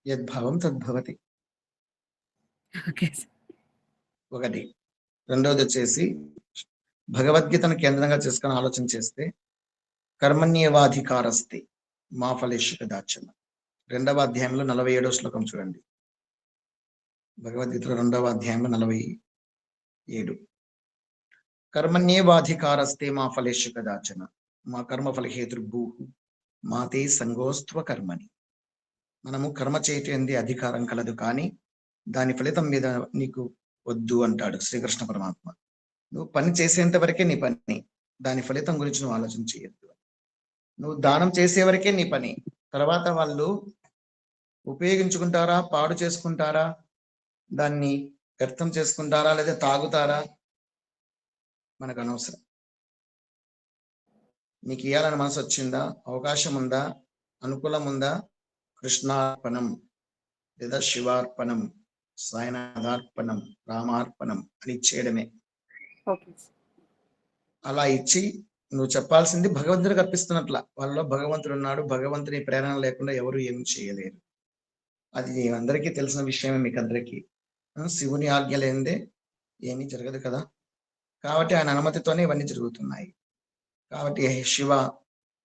యద్భావం తద్భవతి. Okay sir. ఒకటి. రెండోది వచ్చేసి భగవద్గీతను కేంద్రంగా చేసుకొని ఆలోచన చేస్తే కర్మణ్యేవాధికారస్తి మా ఫలేషు కదాచన. 2వ అధ్యాయంలో 47వ శ్లోకం చూడండి. భగవద్గీతలో 2వ అధ్యాయంలో 47. కర్మణ్యేవాధికారస్తే మా ఫలేషు కదాచన మా కర్మ ఫలహేతుర్భూ మాతే సంగోస్త్వ కర్మని. మనము కర్మ చేయటంది అధికారం కలదు, కానీ దాని ఫలితం మీద నీకు వద్దు అంటాడు శ్రీకృష్ణ పరమాత్మ. నువ్వు పని చేసేంత వరకే నీ పని, దాని ఫలితం గురించి నువ్వు ఆలోచన చేయొద్దు. నువ్వు దానం చేసే వరకే నీ పని. తర్వాత వాళ్ళు ఉపయోగించుకుంటారా, పాడు చేసుకుంటారా, దాన్ని వ్యర్థం చేసుకుంటారా, లేదా తాగుతారా, మనకు అనవసరం. నీకు ఇవ్వాలని మనసు వచ్చిందా, అవకాశం ఉందా, అనుకూలం ఉందా, కృష్ణార్పణం లేదా శివార్పణం, సాయినాథార్పణం, రామార్పణం అని ఇచ్చేయడమే. Okay sir. అలా ఇచ్చి నువ్వు చెప్పాల్సింది భగవంతుడికి అర్పిస్తున్నట్ల. వాళ్ళలో భగవంతుడు ఉన్నాడు. భగవంతుని ప్రేరణ లేకుండా ఎవరు ఏమి చేయలేరు. అది అందరికీ తెలిసిన విషయమే, మీకు అందరికీ. శివుని ఆజ్ఞ లేనిదే ఏమీ జరగదు కదా. కాబట్టి ఆయన అనుమతితోనే ఇవన్నీ జరుగుతున్నాయి. కాబట్టి శివ,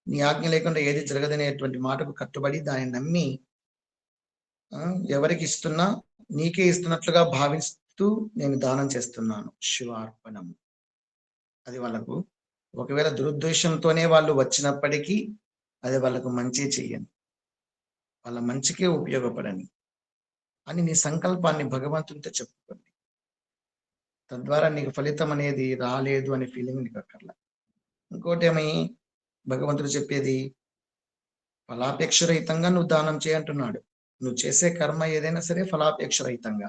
నీ ఆజ్ఞ లేకుండా ఏది జరగదనేటువంటి మాటకు కట్టుబడి దాన్ని నమ్మి ఎవరికి ఇస్తున్నా నీకే ఇస్తున్నట్లుగా భావిస్తూ నేను దానం చేస్తున్నాను, శివార్పణం. అది వాళ్ళకు ఒకవేళ దురుద్దేశంతోనే వాళ్ళు వచ్చినప్పటికీ అది వాళ్ళకు మంచి చెయ్యని, వాళ్ళ మంచికే ఉపయోగపడని అని నీ సంకల్పాన్ని భగవంతునితో చెప్పుకోండి. తద్వారా నీకు ఫలితం అనేది రాలేదు అనే ఫీలింగ్ నీకు అక్కర్లా. ఇంకోటి ఏమై భగవంతుడు చెప్పేది, ఫలాపేక్ష రహితంగా నువ్వు దానం చేయంటున్నాడు. నువ్వు చేసే కర్మ ఏదైనా సరే ఫలాపేక్ష రహితంగా.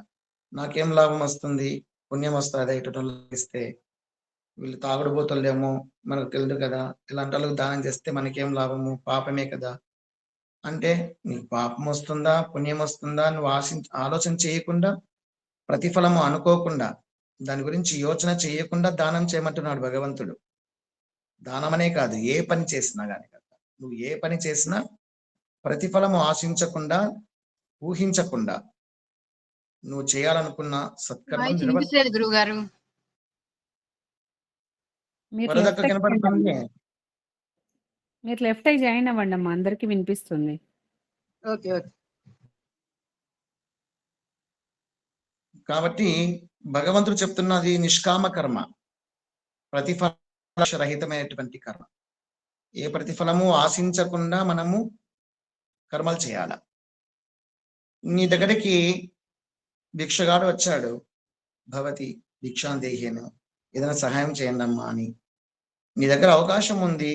నాకేం లాభం వస్తుంది, పుణ్యం వస్తుంది ఇటు ఇస్తే, వీళ్ళు తాగుడుపోతులేమో మనకు తెలియదు కదా, ఇలాంటి వాళ్ళకి దానం చేస్తే మనకేం లాభము, పాపమే కదా అంటే, నీకు పాపం వస్తుందా పుణ్యం వస్తుందా నువ్వు ఆలోచన చేయకుండా, ప్రతిఫలము అనుకోకుండా, దాని గురించి యోచన చేయకుండా దానం చేయమంటున్నాడు భగవంతుడు. దానమనే కాదు, ఏ పని చేసినా కానీ కదా, నువ్వు ఏ పని చేసినా ప్రతిఫలము ఆశించకుండా, ఊహించకుండా నువ్వు చేయాలనుకున్న సత్కర్మం వినిపించలేదు గురువు గారు. కనపడుతుంది. మీరు లెఫ్ట్ అయి జాయిన్ అవ్వండి అమ్మా, అందరికి వినిపిస్తుంది. Okay okay. కాబట్టి భగవంతుడు చెప్తున్నది నిష్కామ కర్మ, ప్రతిఫల రహితమైనటువంటి కర్మ. ఏ ప్రతిఫలము ఆశించకుండా మనము కర్మలు చేయాల. నీ దగ్గరికి భిక్షగాడు వచ్చాడు, భవతి భిక్షాందేహేను, ఏదైనా సహాయం చేయండి అమ్మా అని. నీ దగ్గర అవకాశం ఉంది,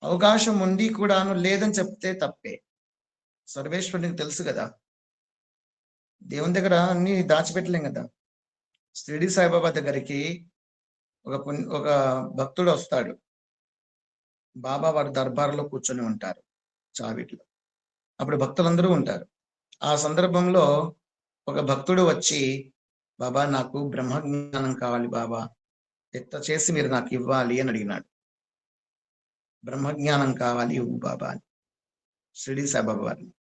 అవకాశం ఉండి కూడాను లేదని చెప్తే తప్పే. సర్వేశ్వరునికి తెలుసు కదా, దేవుని దగ్గర అన్ని దాచిపెట్టలేం కదా. షిరిడి సాయిబాబా దగ్గరికి ఒక భక్తుడు వస్తాడు. బాబా వారి దర్బార్లో కూర్చొని ఉంటారు చావిట్లో. అప్పుడు భక్తులందరూ ఉంటారు. ఆ సందర్భంలో ఒక భక్తుడు వచ్చి, బాబా నాకు బ్రహ్మజ్ఞానం కావాలి బాబా, ఎట్లా చేసి మీరు నాకు ఇవ్వాలి అని అడిగినాడు. బ్రహ్మజ్ఞానం కావాలి ఇవ్వు బాబా అని షిరిడి సాయిబాబా వారిని.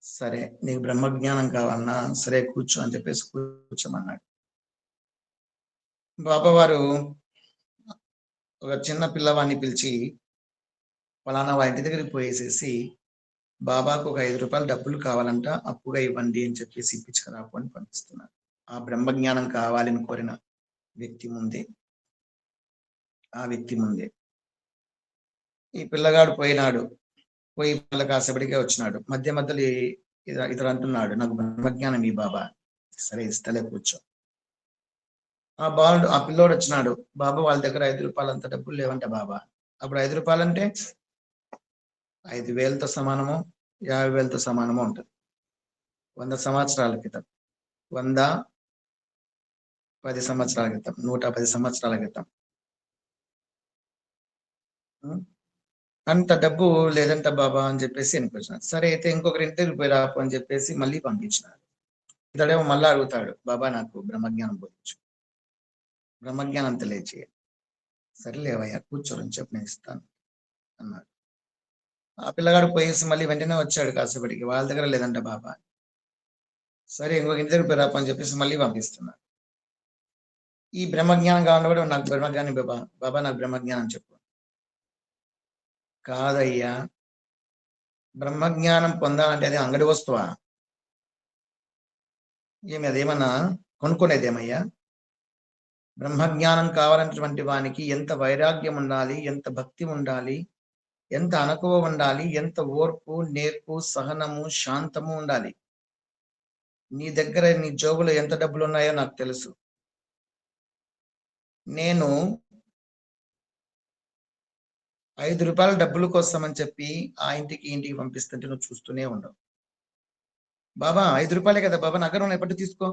సరే నీకు బ్రహ్మజ్ఞానం కావాలన్నా సరే కూర్చో అని చెప్పేసి కూర్చోమన్నాడు. బాబా వారు ఒక చిన్న పిల్లవాడిని పిలిచి, ఫలానా వారి ఇంటి దగ్గరికి పోయేసేసి, బాబాకు ఒక 5 రూపాయలు డబ్బులు కావాలంట, అప్పుగా ఇవ్వండి అని చెప్పేసి ఇప్పించుకురాపు అని పంపిస్తున్నారు. ఆ బ్రహ్మజ్ఞానం కావాలని కోరిన వ్యక్తి ముందే, ఆ వ్యక్తి ముందే ఈ పిల్లగాడు పోయినాడు. పోయి పిల్ల కాసేపటికే వచ్చినాడు. మధ్య మధ్యలో ఇతడు అంటున్నాడు, నాకు బ్రహ్మజ్ఞానం ఈ బాబా. సరే ఇస్తలే కూర్చో. ఆ పిల్లోడు వచ్చినాడు, బాబా వాళ్ళ దగ్గర 5 రూపాయలు అంత డబ్బులు లేవంట బాబా. అప్పుడు 5 రూపాయలు అంటే 5,000తో సమానము, 50,000తో సమానము ఉంటుంది. 100 సంవత్సరాల క్రితం, 110 సంవత్సరాల క్రితం, 110 సంవత్సరాల క్రితం అంత డబ్బు లేదంట బాబా అని చెప్పేసి అనిపించినాడు. సరే అయితే ఇంకొకరి ఇంటికి పోయి రాపు అని చెప్పేసి మళ్ళీ పంపించినాడు. ఇతడేమో మళ్ళీ అడుగుతాడు, బాబా నాకు బ్రహ్మజ్ఞానం బోధించు, బ్రహ్మజ్ఞానం తెలియచేయ. సరేలేవయ్యా కూర్చోరని చెప్పి నేను ఇస్తాను అన్నాడు. ఆ పిల్లగాడు పోయేసి మళ్ళీ వెంటనే వచ్చాడు కాసేపటికి, వాళ్ళ దగ్గర లేదంట బాబా. సరే ఇంకొక ఇంటి దగ్గర పోయి రాపు అని చెప్పేసి మళ్ళీ పంపిస్తున్నాడు. ఈ బ్రహ్మజ్ఞానం కావాలంటే నాకు బ్రహ్మజ్ఞానం బాబా నాకు బ్రహ్మజ్ఞానం చెప్పు. కాదయ్యా, బ్రహ్మజ్ఞానం పొందాలంటే అది అంగడి వస్తువా? ఏమి అదేమన్నా కొనుక్కునేదేమయ్యా? బ్రహ్మజ్ఞానం కావాలన్నటువంటి వానికి ఎంత వైరాగ్యం ఉండాలి, ఎంత భక్తి ఉండాలి, ఎంత అణకువ ఉండాలి, ఎంత ఓర్పు, నేర్పు, సహనము, శాంతము ఉండాలి. నీ దగ్గర నీ జోబులో ఎంత డబ్బులు ఉన్నాయో నాకు తెలుసు. నేను 5 రూపాయల డబ్బుల కోసం అని చెప్పి ఆ ఇంటికి పంపిస్తుంటే నువ్వు చూస్తూనే ఉండవు. బాబా 5 రూపాయలే కదా బాబా, నగరం ఎప్పటి తీసుకో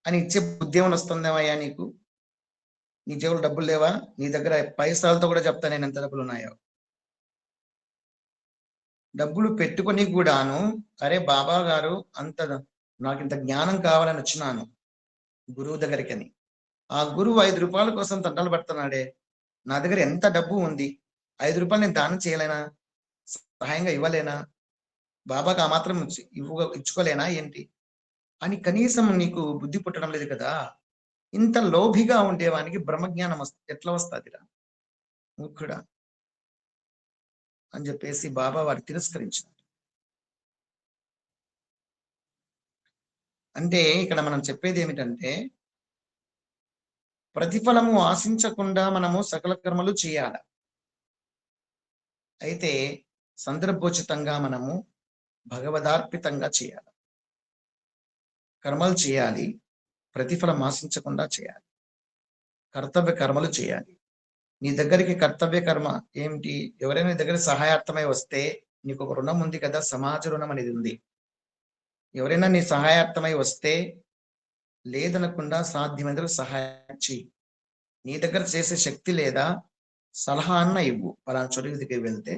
అని ఇచ్చే బుద్ధి ఏమైనా వస్తుందేమయ్యా నీకు? నీ జేబులో డబ్బులు లేవా? నీ దగ్గర పైసలతో కూడా చెప్తా నేను ఎంత డబ్బులు ఉన్నాయో. డబ్బులు పెట్టుకొని కూడాను, అరే బాబా గారు నాకు ఇంత జ్ఞానం కావాలని వచ్చినాను గురువు దగ్గరికి అని, ఆ గురువు 5 రూపాయల కోసం తంటాలు పడుతున్నాడే. నా దగ్గర ఎంత డబ్బు ఉంది, 5 రూపాయలు నేను దానం చేయలేనా? సహాయంగా ఇవ్వలేనా? బాబాకి ఆ మాత్రం ఇచ్చుకోలేనా ఏంటి అని కనీసం నీకు బుద్ధి పుట్టడం లేదు కదా. ఇంత లోభిగా ఉండేవానికి బ్రహ్మజ్ఞానం ఎట్లా వస్తుందిరా మూర్ఖుడా అని చెప్పేసి బాబా వారు తిరస్కరించారు. అంటే ఇక్కడ మనం చెప్పేది ఏమిటంటే, ప్రతిఫలము ఆశించకుండా మనము సకల కర్మలు చేయాలి. అయితే సందర్భోచితంగా మనము భగవదార్పితంగా చేయాలి. కర్మలు చేయాలి, ప్రతిఫలం ఆశించకుండా చేయాలి, కర్తవ్య కర్మలు చేయాలి. నీ దగ్గరికి కర్తవ్య కర్మ ఏమిటి? ఎవరైనా నీ దగ్గర సహాయార్థమై వస్తే నీకు ఒక రుణం ఉంది కదా, సమాజ రుణం అనేది ఉంది. ఎవరైనా నీ సహాయార్థమై వస్తే లేదనకుండా సాధ్యమైనందుకు సహాయం చెయ్యి. నీ దగ్గర చేసే శక్తి లేదా సలహా అన్న ఇవ్వు. పలానా చోటికి దగ్గరికి వెళ్తే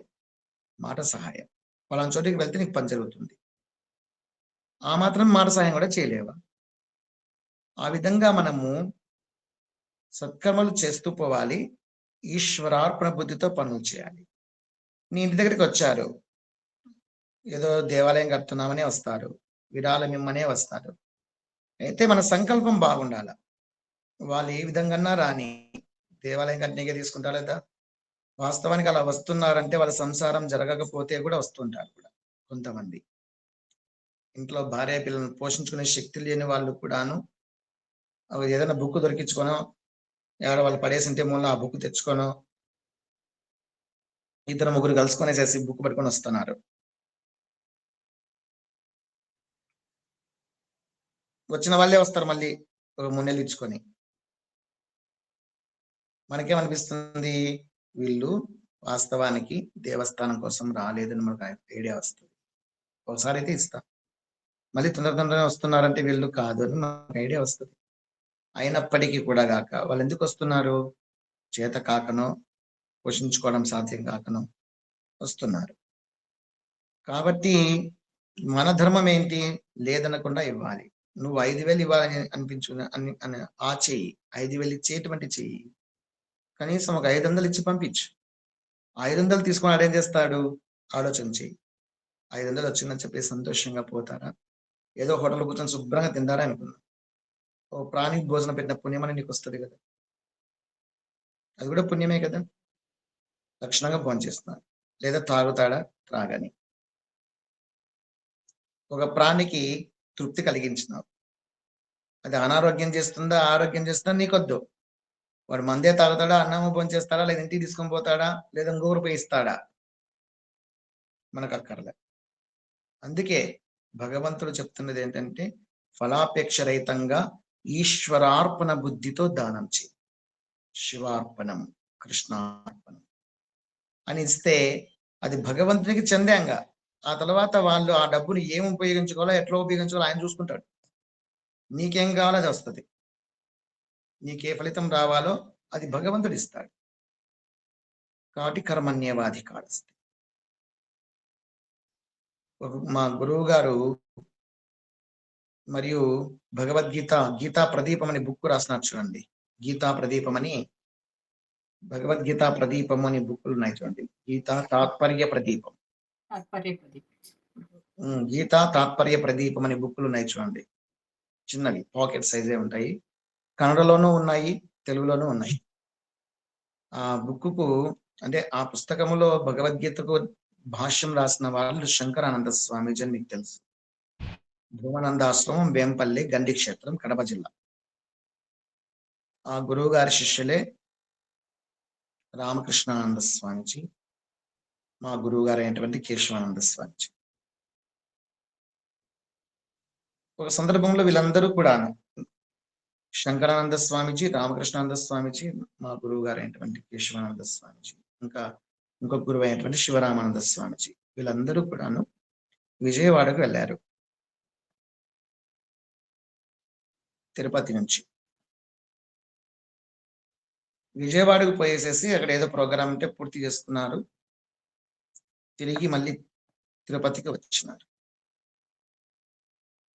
మాట సహాయం, పలానా చోటికి వెళ్తే నీకు పని జరుగుతుంది, ఆ మాత్రం మాట సహాయం కూడా చేయలేవా? ఆ విధంగా మనము సత్కర్మలు చేస్తూ పోవాలి. ఈశ్వరార్పణ బుద్ధితో పనులు చేయాలి. నీ ఇంటి దగ్గరికి వచ్చారు, ఏదో దేవాలయం కడుతున్నామనే వస్తారు, విరాళం ఇమ్మనే వస్తారు. అయితే మన సంకల్పం బాగుండాల. వాళ్ళు ఏ విధంగా రాని దేవాలయం కట్టినగా తీసుకుంటారు లేదా? వాస్తవానికి అలా వస్తున్నారంటే వాళ్ళ సంసారం జరగకపోతే కూడా వస్తుంటారు కూడా. కొంతమంది ఇంట్లో భార్య పిల్లలను పోషించుకునే శక్తి లేని వాళ్ళు కూడాను ఏదైనా బుక్ దొరికించుకోనో, ఎవరో వాళ్ళు పడేసింటే మూల ఆ బుక్ తెచ్చుకోనో, 2 3 కలుసుకొనేసేసి బుక్ పట్టుకొని వస్తున్నారు. వచ్చిన వాళ్ళే వస్తారు మళ్ళీ ఒక 3 నెలలు ఇచ్చుకొని. మనకేమనిపిస్తుంది, వీళ్ళు వాస్తవానికి దేవస్థానం కోసం రాలేదని మనకు ఐడియా వస్తుంది. ఒకసారి అయితే ఇస్తాం, మళ్ళీ తొందరగానే వస్తున్నారంటే వీళ్ళు కాదు అని మనకు ఐడియా వస్తుంది. అయినప్పటికీ కూడా గాక వాళ్ళు ఎందుకు వస్తున్నారు? చేత కాకనో, పోషించుకోవడం సాధ్యం కాకనో వస్తున్నారు. కాబట్టి మన ధర్మం ఏంటి? లేదనకుండా ఇవ్వాలి. నువ్వు 5,000 ఇవ్వాలని అనిపించుకుని ఆ చెయ్యి, 5,000 ఇచ్చేటువంటి చెయ్యి. కనీసం ఒక 500 ఇచ్చి పంపించు. 500 తీసుకొని ఆడేం చేస్తాడు? ఆలోచన చెయ్యి. 500 వచ్చిందని చెప్పి సంతోషంగా పోతారా? ఏదో హోటల్ కూర్చొని శుభ్రంగా తింటారా అనుకున్నా, ఓ ప్రాణికి భోజనం పెట్టిన పుణ్యం అని నీకు వస్తుంది కదా. అది కూడా పుణ్యమే కదా. లక్షణంగా భోజనం చేస్తున్నాడు, లేదా తాగుతాడా? త్రాగని. ఒక ప్రాణికి తృప్తి కలిగించినావు, అది అనారోగ్యం చేస్తుందా, ఆరోగ్యం చేస్తుందా నీకొద్దు. వాడు మందే తాగుతాడా, అన్నము భోజనం చేస్తాడా, లేదా ఇంటికి తీసుకొని పోతాడా, లేదా ఇంకొకరు పోయిస్తాడా, మనకు అక్కర్లే. అందుకే భగవంతుడు చెప్తున్నది ఏంటంటే, ఫలాపేక్ష రహితంగా ఈశ్వరార్పణ బుద్ధితో దానం చేయి. శివార్పణం, కృష్ణార్పణం అని ఇస్తే అది భగవంతునికి చెందాంగా. ఆ తర్వాత వాళ్ళు ఆ డబ్బుని ఏం ఉపయోగించుకోవాలో, ఎట్లా ఉపయోగించుకోవాలో ఆయన చూసుకుంటాడు. నీకేం కావాలో అది వస్తుంది. నీకే ఫలితం రావాలో అది భగవంతుడు ఇస్తాడు. కాబట్టి కర్మణ్యేవాధికారస్తి. మా గురువు గారు మరియు భగవద్గీత గీతా ప్రదీపం అని బుక్ రాసినారు చూడండి. గీతా ప్రదీపం అని, భగవద్గీతా ప్రదీపం అని బుక్కులు ఉన్నాయి చూడండి. గీతా తాత్పర్య ప్రదీపం, గీతా తాత్పర్య ప్రదీపం అనే బుక్కులు ఉన్నాయి చూడండి. చిన్నవి, పాకెట్ సైజే ఉంటాయి. కన్నడలోనూ ఉన్నాయి, తెలుగులోనూ ఉన్నాయి. ఆ బుక్కుకు అంటే ఆ పుస్తకములో భగవద్గీతకు భాష్యం రాసిన వాళ్ళు శంకరానంద స్వామీజీ అని మీకు తెలుసు. భువనందాశ్రమం, వేంపల్లి, గండి క్షేత్రం, కడప జిల్లా. ఆ గురువు గారి శిష్యులే రామకృష్ణానంద స్వామిజీ, మా గురువు గారు అయినటువంటి కేశవానంద స్వామిజీ. ఒక సందర్భంలో వీళ్ళందరూ కూడా శంకరానంద స్వామిజీ, రామకృష్ణానంద స్వామిజీ, మా గురువు గారు అయినటువంటి కేశవానంద స్వామిజీ, ఇంకా ఇంకొక గురువు అయినటువంటి శివరామానంద స్వామిజీ, వీళ్ళందరూ కూడాను విజయవాడకు వెళ్ళారు తిరుపతి నుంచి. విజయవాడకు పోయేసేసి అక్కడ ఏదో ప్రోగ్రామ్ ఉంటే పూర్తి చేసుకున్నారు. తిరిగి మళ్ళీ తిరుపతికి వచ్చినారు.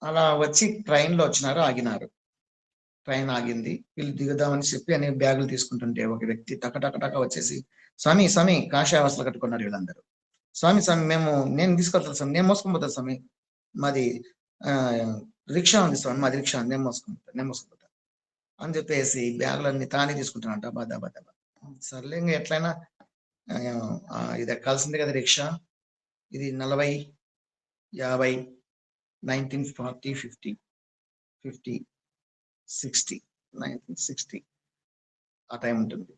అలా వచ్చి ట్రైన్లో వచ్చినారు, ఆగినారు. ట్రైన్ ఆగింది. వీళ్ళు దిగుదామని చెప్పి అనే బ్యాగులు తీసుకుంటుంటే ఒక వ్యక్తి టక వచ్చేసి, స్వామి స్వామి, కాషాయవసలు కట్టుకున్నారు వీళ్ళందరూ. స్వామి స్వామి, నేను తీసుకొస్తాను స్వామి, నేను మోసుకొని పోతాను స్వామి, మాది రిక్షా ఉంది స్వామి, మాది రిక్షా ఉంది, నేను మోసుకొని పోతాను అని చెప్పేసి బ్యాగులన్నీ తానే తీసుకుంటానంట. దబా. సర్లే, ఇంకా ఎట్లయినా ఇది ఎక్కాల్సిందే కదా రిక్షా. ఇది 40, 50, 1940, 50, 60, 1960 ఆ టైం ఉంటుంది.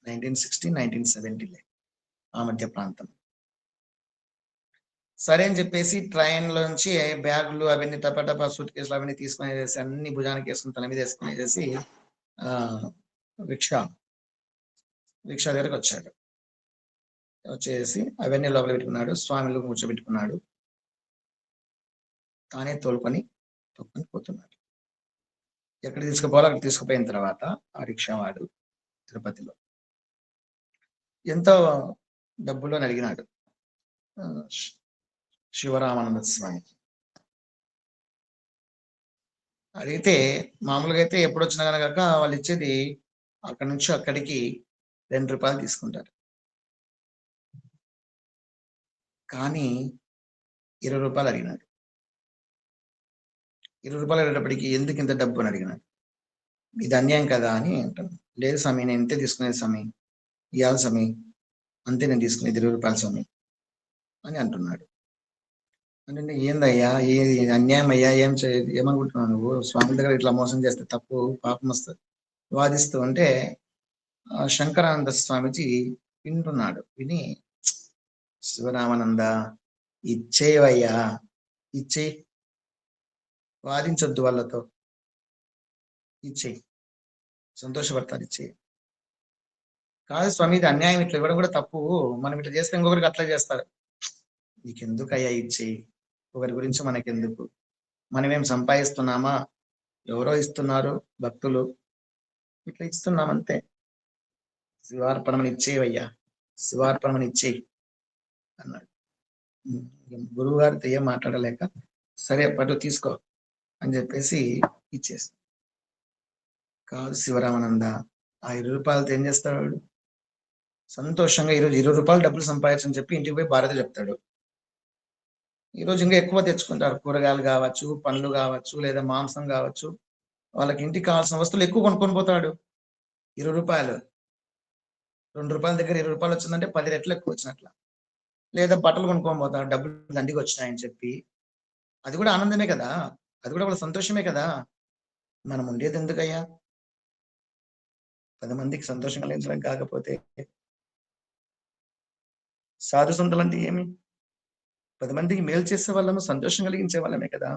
1960, 1970 ఆ మధ్య ప్రాంతం. సరే అని చెప్పేసి ట్రైన్ లోంచి బ్యాగులు అవన్నీ టపా సూట్ కేసులు అవన్నీ తీసుకునేసి అన్ని భుజానికి వేసుకుని తల మీద వేసుకునేసి రిక్షా దగ్గరకు వచ్చాడు. వచ్చేసి అవన్నీ లోపల పెట్టుకున్నాడు. స్వామిలు కూర్చోబెట్టుకున్నాడు. తానే తోలుకొని పోతున్నాడు. ఎక్కడ తీసుకుపోవాలో అక్కడ తీసుకుపోయిన తర్వాత ఆ రిక్షా వాడు తిరుపతిలో ఎంతో డబ్బులు అని అడిగినాడు శివరామానంద స్వామికి. అడిగితే మామూలుగా అయితే ఎప్పుడు వచ్చినా కనుక వాళ్ళు ఇచ్చేది అక్కడి నుంచి అక్కడికి 2 రూపాయలు తీసుకుంటారు. కానీ 20 రూపాయలు అడిగినాడు. 20 రూపాయలు అడిగేటప్పటికి ఎందుకు ఇంత డబ్బు అని అడిగినాడు. ఇది అన్యాయం కదా అని అంటాను. లేదు స్వామి, నేను ఇంతే తీసుకునేది స్వామి, ఇవ్వాలి స్వామి, అంతే నేను తీసుకునేది 20 రూపాయలు స్వామి అని అంటున్నాడు. అంటే ఏందయ్యా, ఏది అన్యాయం అయ్యా, ఏమనుకుంటున్నావు నువ్వు? స్వామి దగ్గర ఇట్లా మోసం చేస్తే తప్పు, పాపం వస్తుంది వాదిస్తూ ఉంటే శంకరానంద స్వామిజీ వింటున్నాడు. విని, శివరామానంద, ఇచ్చేవయ్యా, ఇచ్చే, వాదించొద్దు వాళ్ళతో, ఇచ్చేయి, సంతోషపడతారు, ఇచ్చేయి. కాదు స్వామి, ఇది అన్యాయం, ఇట్లా ఇవ్వడం కూడా తప్పు, మనం ఇట్లా చేస్తే ఇంకొకరికి అట్లా చేస్తారు. నీకెందుకయ్యా ఇచ్చేయి, ఒకరి గురించి మనకెందుకు, మనమేం సంపాదిస్తున్నామా, ఎవరో ఇస్తున్నారు భక్తులు, ఇట్లా ఇస్తున్నామంతే. శివార్పణమని ఇచ్చేవయ్యా, శివార్పణమని ఇచ్చేయి అన్నాడు. గురువు గారితో ఏం మాట్లాడలేక, సరే పట్టు తీసుకో అని చెప్పేసి ఇచ్చేసి, కాదు శివరామానంద, ఆ 20 రూపాయలతో ఏం చేస్తాడు? సంతోషంగా ఈరోజు 20 రూపాయలు డబ్బులు సంపాదించని చెప్పి ఇంటికి పోయి భార్యతో చెప్తాడు. ఈరోజు ఇంకా ఎక్కువ తెచ్చుకుంటారు. కూరగాయలు కావచ్చు, పండ్లు కావచ్చు, లేదా మాంసం కావచ్చు, వాళ్ళకి ఇంటికి కావాల్సిన వస్తువులు ఎక్కువ కొనుక్కొని పోతాడు. 20 రూపాయలు, 2 రూపాయల దగ్గర 20 రూపాయలు వచ్చిందంటే 10 రెట్లు ఎక్కువ వచ్చినట్ల. లేదా బట్టలు కొనుక్కొని పోతాడు, డబ్బులు దండికి వచ్చినాయని చెప్పి. అది కూడా ఆనందమే కదా, అది కూడా వాళ్ళ సంతోషమే కదా. మనం ఉండేది ఎందుకయ్యా? 10 మందికి సంతోషం కలిగించడం కాకపోతే సాధు సంతులు అంటే ఏమి? 10 మందికి మేలు చేసే వాళ్ళము, సంతోషం కలిగించే వాళ్ళమే కదా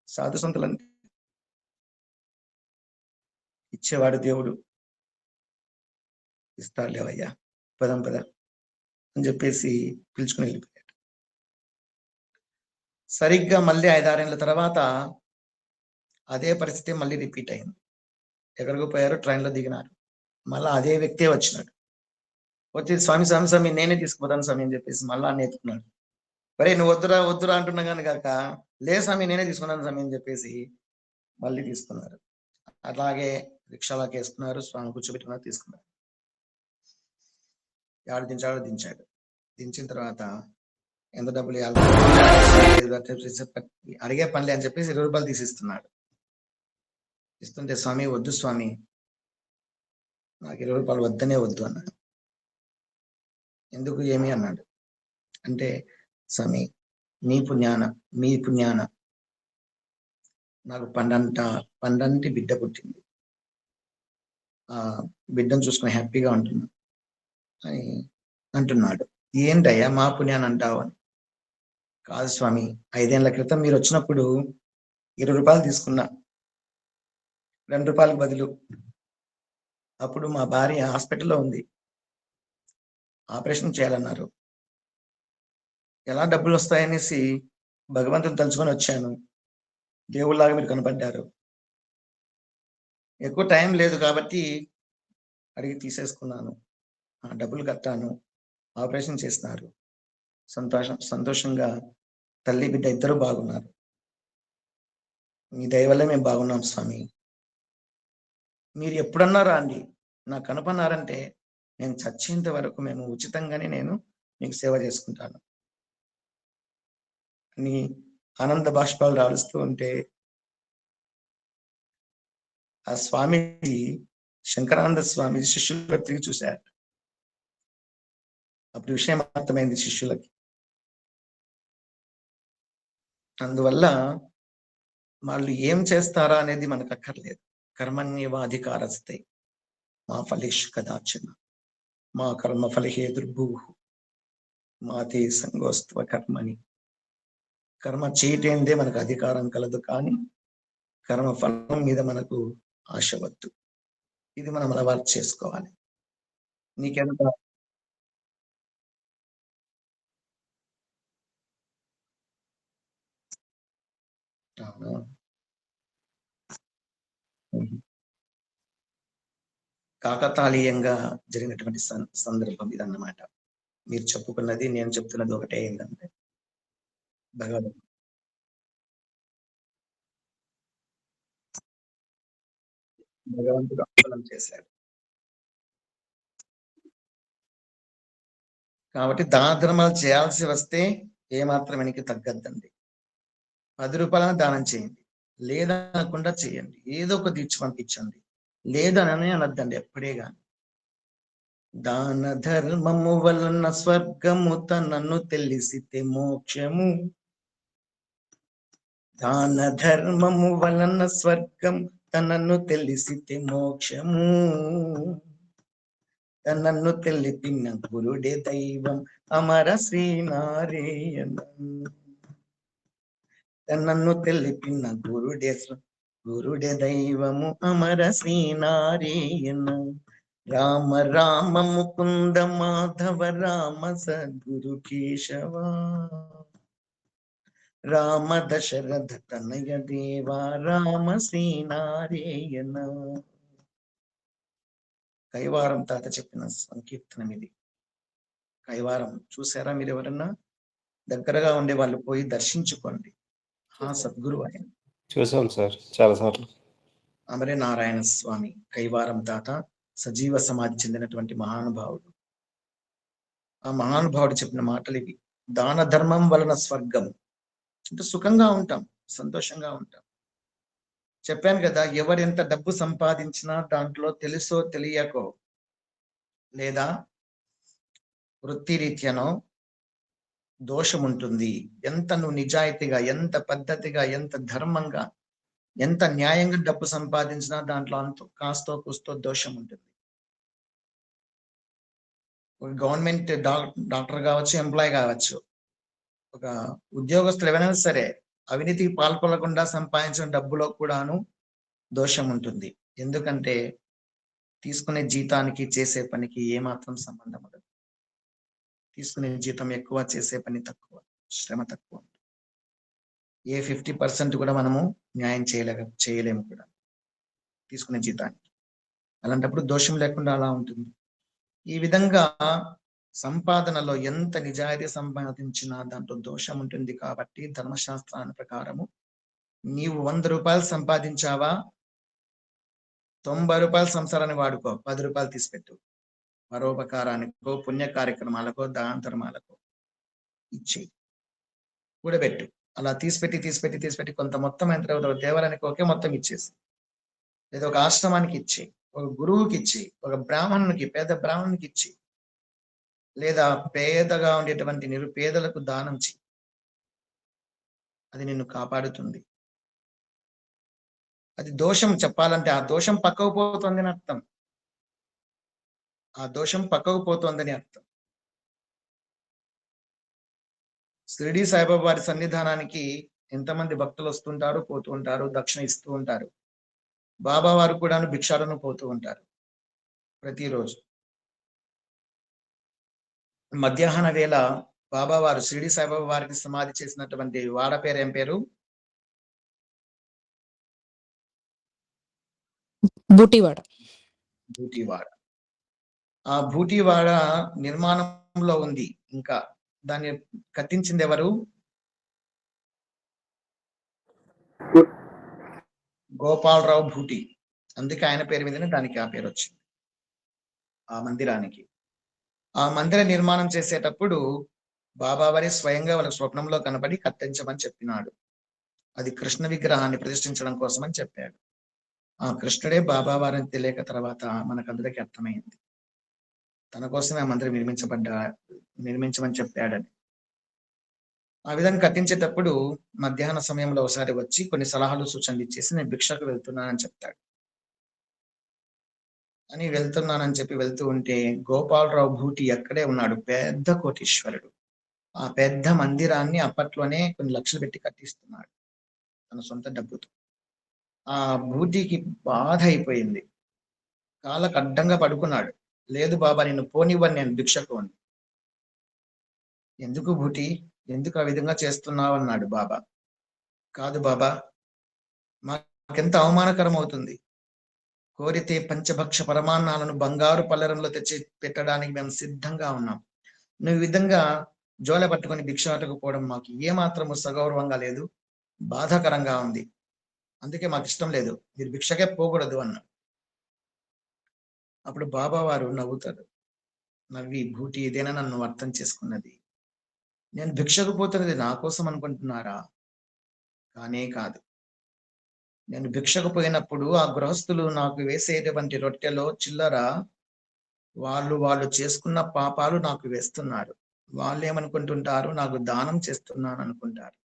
సాధు సంతులు అంటే. ఇచ్చేవాడు దేవుడు. ఇస్తాడులేవయ్యా, పదం పద అని చెప్పేసి పిలుచుకుని వెళ్ళిపోయాడు. సరిగ్గా మళ్ళీ 5-6 ఏళ్ళ తర్వాత అదే పరిస్థితి మళ్ళీ రిపీట్ అయింది. ఎక్కడికి పోయారు, ట్రైన్లో దిగినారు. మళ్ళా అదే వ్యక్తే వచ్చినాడు. వచ్చి స్వామి నేనే తీసుకుపోతాను స్వామి అని చెప్పేసి మళ్ళా అన్న ఎత్తుకున్నాడు. మరే నువ్వు వద్దురా అంటున్నా కానీ కాక, లే స్వామి నేనే తీసుకున్నాను స్వామి అని చెప్పేసి మళ్ళీ తీసుకున్నారు. అలాగే రిక్షాలోకి వేసుకున్నారు, స్వామి కూర్చోబెట్టుకున్నారు, తీసుకున్నారు. ఎవడు దించాడో దించాడు. దించిన తర్వాత ఎంత డబ్బులు అడిగే పనిలే అని చెప్పేసి 20 రూపాయలు తీసిస్తున్నాడు. ఇస్తుంటే స్వామి వద్దు స్వామి, నాకు 20 రూపాయలు వద్దు అన్నాడు. ఎందుకు ఏమి అన్నాడు అంటే, స్వామి మీ పుణ్యాన నాకు పండంటి బిడ్డ పుట్టింది. ఆ బిడ్డను చూసుకుని హ్యాపీగా ఉంటున్నా అని అంటున్నాడు. ఏంటయ్యా మా పుణ్యాన్ని అంటావు అని. కాదు స్వామి, 5 ఏళ్ల క్రితం మీరు వచ్చినప్పుడు 20 రూపాయలు తీసుకున్నా, 2 రూపాయలకు బదులు. అప్పుడు మా భార్య హాస్పిటల్లో ఉంది, ఆపరేషన్ చేయాలన్నారు. ఎలా డబ్బులు వస్తాయనేసి భగవంతుని తలుచుకొని వచ్చాను. దేవుళ్ళలాగా మీరు కనపడ్డారు. ఎక్కువ టైం లేదు కాబట్టి అడిగి తీసేసుకున్నాను. ఆ డబ్బులు కట్టాను, ఆపరేషన్ చేస్తున్నారు. సంతోషంగా తల్లి బిడ్డ ఇద్దరు బాగున్నారు. మీ దయ వల్లే మేము బాగున్నాం స్వామి. మీరు ఎప్పుడన్నారా అండి నాకు కనపన్నారంటే నేను చచ్చేంత వరకు మేము ఉచితంగానే నేను మీకు సేవ చేసుకుంటాను అని ఆనంద బాష్పాలు రాలుస్తూ ఉంటే ఆ స్వామిజీ, శంకరానంద స్వామి శిష్యులు తిరిగి చూశారు. అప్పుడు విషయం అర్థమైంది శిష్యులకి. అందువల్ల వాళ్ళు ఏం చేస్తారా అనేది మనకు అక్కర్లేదు. కర్మణ్యేవాధికారస్తే మా ఫలేషు కదాచన మా కర్మ ఫలహే దుర్భూః మాతే సంగోస్త్వ కర్మని. కర్మ చేయటేందే మనకు అధికారం కలదు, కానీ కర్మ ఫలం మీద మనకు ఆశ వద్దు. ఇది మనం అలవాటు చేసుకోవాలి. నీకెంత కాకతాళీయంగా జరిగినటువంటి సందర్భం ఇదన్నమాట. మీరు చెప్పుకున్నది నేను చెప్తున్నది ఒకటే. ఏంటంటే భగవంతుడు అప్పలం చేశాడు కాబట్టి దాన ధర్మాలు చేయాల్సి వస్తే ఏమాత్రం వెనక్కి తగ్గద్దండి. 10 రూపాయలను దానం చేయండి, లేదనకుండా చేయండి, ఏదో ఒక తీర్చి పంపించండి, లేదననే అనద్దండి ఎప్పుడే గాని. దాన ధర్మము వలన స్వర్గము తనను తెలిసితే మోక్షము. దాన ధర్మము వలన స్వర్గం తనను తెలిసితే మోక్షము. తనను తెలిపిన గురుడే దైవం అమర శ్రీనారాయణ. తనను తెలిపిన గురుడే దైవము అమర శ్రీనారాయణ. రామ రామ ముకుంద మాధవ రామ సద్గురు కేశవ. రామ దశరథ తనయ దేవా రామ శ్రీనారాయణ. కైవారం తాత చెప్పిన సంకీర్తనం ఇది. కైవారం చూసారా మీరు? ఎవరన్నా దగ్గరగా ఉండే వాళ్ళు పోయి దర్శించుకోండి. ఆ సద్గురు ఆయన. చూసాం సార్ చాలా సార్లు. అమరే నారాయణ స్వామి కైవారం తాత సజీవ సమాధి చెందినటువంటి మహానుభావుడు. ఆ మహానుభావుడు చెప్పిన మాటలు ఇవి. దాన ధర్మం వలన స్వర్గం అంటే సుఖంగా ఉంటాం, సంతోషంగా ఉంటాం. చెప్పాను కదా, ఎవరెంత డబ్బు సంపాదించినా దాంట్లో తెలుసో తెలియకో లేదా వృత్తిరీత్యానో దోషం ఉంటుంది. ఎంత నువ్వు నిజాయితీగా, ఎంత పద్ధతిగా, ఎంత ధర్మంగా, ఎంత న్యాయంగా డబ్బు సంపాదించినా దాంట్లో అంత కాస్తో కూస్తో దోషం ఉంటుంది. ఒక గవర్నమెంట్ డాక్టర్ కావచ్చు, ఎంప్లాయ్ కావచ్చు, ఒక ఉద్యోగస్తులు ఎవరైనా సరే అవినీతికి పాల్పడకుండా సంపాదించిన డబ్బులో కూడాను దోషం ఉంటుంది. ఎందుకంటే తీసుకునే జీతానికి చేసే పనికి ఏమాత్రం సంబంధం ఉండదు. తీసుకునే జీతం ఎక్కువ, చేసే పని తక్కువ, శ్రమ తక్కువ. ఏ 50% కూడా మనము న్యాయం చేయలేము కూడా తీసుకునే జీతానికి. అలాంటప్పుడు దోషం లేకుండా అలా ఉంటుంది. ఈ విధంగా సంపాదనలో ఎంత నిజాయితీ సంపాదించినా దాంట్లో దోషం ఉంటుంది. కాబట్టి ధర్మశాస్త్రాన్ని ప్రకారము నీవు 100 రూపాయలు సంపాదించావా, 90 రూపాయల సంసారాన్ని వాడుకో, 10 రూపాయలు తీసిపెట్టు. పరోపకారానికో, పుణ్య కార్యక్రమాలకో, దాన ధర్మాలకో ఇచ్చేయి, కూడబెట్టు. అలా తీసిపెట్టి కొంత మొత్తం అయిన తర్వాత దేవాలయానికి ఒకే మొత్తం ఇచ్చేసి, లేదా ఒక ఆశ్రమానికి ఇచ్చి, ఒక గురువుకి ఇచ్చి, ఒక బ్రాహ్మణునికి, పేద బ్రాహ్మణునికి ఇచ్చి, లేదా పేదగా ఉండేటువంటి నిరుపేదలకు దానం చేయి. అది నిన్ను కాపాడుతుంది. అది దోషం చెప్పాలంటే ఆ దోషం పక్కకు పోతుందని అర్థం. ఆ దోషం పక్కకు పోతోందని అర్థం. షిరిడి సాయిబాబా వారి సన్నిధానానికి ఎంతమంది భక్తులు వస్తుంటారు, పోతూ ఉంటారు, దక్షిణ ఇస్తూ ఉంటారు. బాబా వారు కూడా భిక్షాలను పోతూ ఉంటారు ప్రతిరోజు. మధ్యాహ్న వేళ బాబా వారు షిరిడి సాయిబాబా వారికి సమాధి చేసినటువంటి వాడ పేరు ఏం పేరు? బూటివాడ. బూటివాడ. ఆ బూటివాడ నిర్మాణంలో ఉంది. ఇంకా దాన్ని కట్టించింది ఎవరు? గోపాలరావు భూటి. అందుకే ఆయన పేరు మీదనే దానికి ఆ పేరు వచ్చింది, ఆ మందిరానికి. ఆ మందిర నిర్మాణం చేసేటప్పుడు బాబావారి స్వయంగా వాళ్ళ స్వప్నంలో కనబడి కట్టించమని చెప్పినాడు. అది కృష్ణ విగ్రహాన్ని ప్రతిష్ఠించడం కోసం అని చెప్పాడు. ఆ కృష్ణుడే బాబావారిని తెలియక తర్వాత మనకందరికీ అర్థమైంది. తన కోసమే ఆ మందిరం నిర్మించమని చెప్పాడని. ఆ విధంగా కట్టించేటప్పుడు మధ్యాహ్న సమయంలో ఒకసారి వచ్చి కొన్ని సలహాలు సూచనలు ఇచ్చేసి నేను భిక్షకు వెళ్తున్నానని చెప్తాడు. అని వెళ్తున్నానని చెప్పి వెళ్తూ ఉంటే గోపాలరావు భూటి అక్కడే ఉన్నాడు, పెద్ద కోటీశ్వరుడు. ఆ పెద్ద మందిరాన్ని అప్పట్లోనే కొన్ని లక్షలు పెట్టి కట్టిస్తున్నాడు తన సొంత డబ్బుతో. ఆ భూటికి బాధ అయిపోయింది, కాళ్ళకు అడ్డంగా పడుకున్నాడు. లేదు బాబా, నిన్ను పోనివ్వని, నేను భిక్షకు అని. ఎందుకు భూటి, ఎందుకు ఆ విధంగా చేస్తున్నావు అన్నాడు బాబా. కాదు బాబా, మాకెంత అవమానకరం అవుతుంది. కోరితే పంచభక్ష పరమాన్నాలను బంగారు పల్లెరంలో తెచ్చి పెట్టడానికి మేము సిద్ధంగా ఉన్నాం. నువ్వు విధంగా జోల పట్టుకొని భిక్షాటకు పోవడం మాకు ఏమాత్రము సగౌరవంగా లేదు, బాధాకరంగా ఉంది. అందుకే మాకు ఇష్టం లేదు, మీరు భిక్షకే పోకూడదు అన్నాడు. అప్పుడు బాబా వారు నవ్వుతారు. నవ్వి, భూటి ఇదేనా నన్ను అర్థం చేసుకున్నది? నేను భిక్షకు పోతున్నది నా కోసం అనుకుంటున్నారా? కానే కాదు. నేను భిక్షకు పోయినప్పుడు ఆ గృహస్థులు నాకు వేసేటువంటి రొట్టెలో చిల్లర వాళ్ళు చేసుకున్న పాపాలు నాకు వేస్తున్నారు. వాళ్ళు ఏమనుకుంటుంటారు, నాకు దానం చేస్తున్నాను అనుకుంటారు.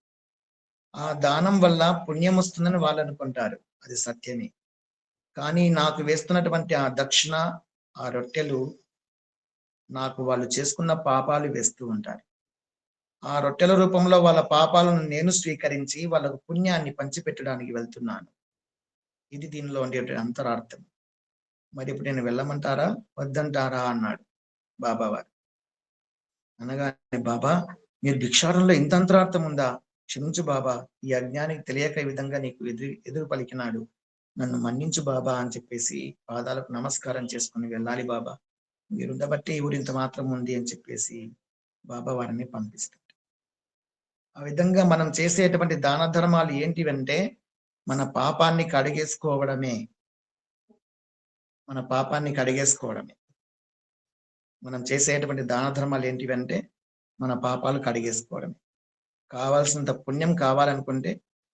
ఆ దానం వల్ల పుణ్యం వస్తుందని వాళ్ళు అనుకుంటారు, అది సత్యమే. కానీ నాకు వేస్తున్నటువంటి ఆ దక్షిణ, ఆ రొట్టెలు నాకు వాళ్ళు చేసుకున్న పాపాలు వేస్తూ ఉంటారు. ఆ రొట్టెల రూపంలో వాళ్ళ పాపాలను నేను స్వీకరించి వాళ్ళకు పుణ్యాన్ని పంచిపెట్టడానికి వెళ్తున్నాను. ఇది దీనిలో ఉండే అంతరార్థం. మరి ఇప్పుడు నేను వెళ్ళమంటారా వద్దంటారా అన్నాడు బాబావారు. అనగానే, బాబా మీరు భిక్షాటంలో ఇంత అంతరార్థం ఉందా? క్షమించు బాబా, ఈ అజ్ఞానికి తెలియక ఈ విధంగా నీకు ఎదురు పలికినాడు, నన్ను మన్నించు బాబా అని చెప్పేసి పాదాలకు నమస్కారం చేసుకుని వెళ్ళాలి బాబా, మీరుండబట్టి ఈ ఊరు ఇంత మాత్రం ఉంది అని చెప్పేసి బాబా వారిని పంపిస్తాడు. ఆ విధంగా మనం చేసేటువంటి దాన ధర్మాలు ఏంటివంటే మన పాపాన్ని కడిగేసుకోవడమే. మన పాపాన్ని కడిగేసుకోవడమే. మనం చేసేటువంటి దాన ధర్మాలు ఏంటివంటే మన పాపాలు కడిగేసుకోవడమే. కావాల్సినంత పుణ్యం కావాలనుకుంటే,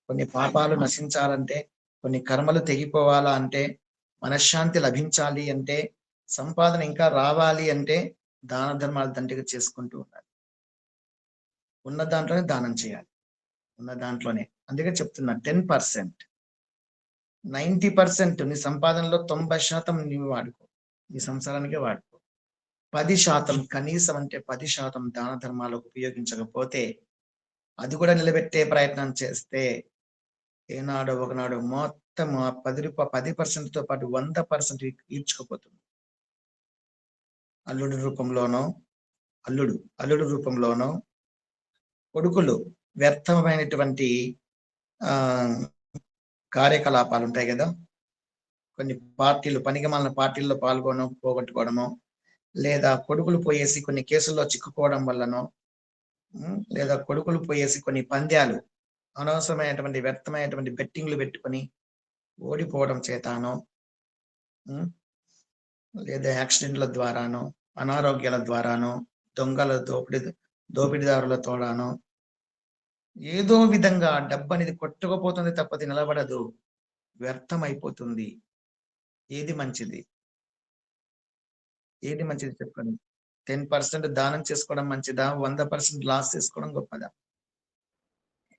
కొన్ని పాపాలు నశించాలంటే, కొన్ని కర్మలు తెగిపోవాలా అంటే, మనశ్శాంతి లభించాలి అంటే, సంపాదన ఇంకా రావాలి అంటే దాన ధర్మాలు దండిగా చేసుకుంటూ ఉండాలి. ఉన్న దాంట్లోనే దానం చేయాలి, ఉన్న దాంట్లోనే. అందుకే చెప్తున్నా 10%, 90% నీ సంపాదనలో 90% నీవు వాడుకో, నీ సంసారానికే వాడుకో. 10% కనీసం అంటే 10% దాన ధర్మాలకు ఉపయోగించకపోతే, అది కూడా నిలబెట్టే ప్రయత్నం చేస్తే ఏనాడో ఒకనాడు మొత్తం మొత్తం ఆ 10% పాటు 100% ఈడ్చుకుపోతుంది. అల్లుడి రూపంలోనో అల్లుడు రూపంలోనో కొడుకులు వ్యర్థమైనటువంటి ఆ కార్యకలాపాలు ఉంటాయి కదా, కొన్ని పార్టీలు పనికిమాలిన పార్టీల్లో పోగొట్టుకోవడమో, లేదా కొడుకులు పోయేసి కొన్ని కేసుల్లో చిక్కుకోవడం వల్లనో, లేదా కొడుకులు పోయేసి కొన్ని పంద్యాలు అనవసరమైనటువంటి వ్యర్థమైనటువంటి బెట్టింగ్లు పెట్టుకొని ఓడిపోవడం చేతానో, లేదా యాక్సిడెంట్ల ద్వారానో, అనారోగ్యాల ద్వారానో, దొంగల దోపిడిదారుల తోడానో, ఏదో విధంగా డబ్బు అనేది కొట్టుకుపోతుంది తప్పది నిలబడదు, వ్యర్థమైపోతుంది. ఏది మంచిది చెప్పండి? 10% దానం చేసుకోవడం మంచిదా, 100% లాస్ చేసుకోవడం గొప్పదా?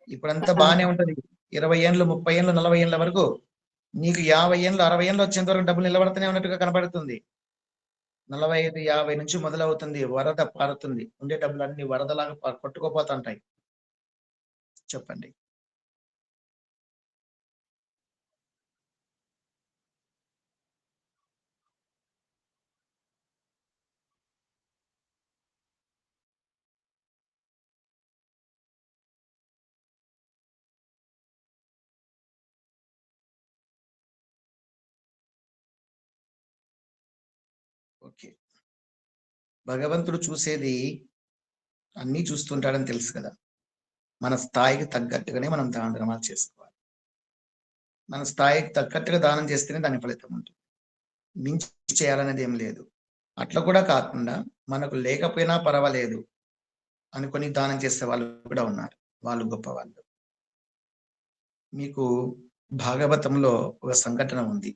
ఇప్పుడంతా బాగానే ఉంటది. 20 ఏళ్ళు 30 ఏళ్ళు 40 ఏళ్ళ వరకు నీకు 50 ఏళ్ళు 60 ఏళ్ళు వచ్చేంత వరకు డబ్బులు నిలబడుతూనే ఉన్నట్టుగా కనబడుతుంది. 45 50 నుంచి మొదలవుతుంది, వరద పారుతుంది, ఉండే డబ్బులు అన్ని వరదలాగా కొట్టుకుపోతుంటాయి. చెప్పండి. ఓకే, భగవంతుడు చూసేది అన్నీ చూస్తుంటాడని తెలుసు కదా. మన స్థాయికి తగ్గట్టుగానే మనం దాన ధర్మాలు చేసుకోవాలి. మన స్థాయికి తగ్గట్టుగా దానం చేస్తేనే దాని ఫలితం ఉంటుంది. మించి చేయాలనేది ఏం లేదు. అట్లా కూడా కాకుండా మనకు లేకపోయినా పర్వాలేదు అనుకొని దానం చేసే వాళ్ళు కూడా ఉన్నారు, వాళ్ళు గొప్పవాళ్ళు. మీకు భాగవతంలో ఒక సంఘటన ఉంది.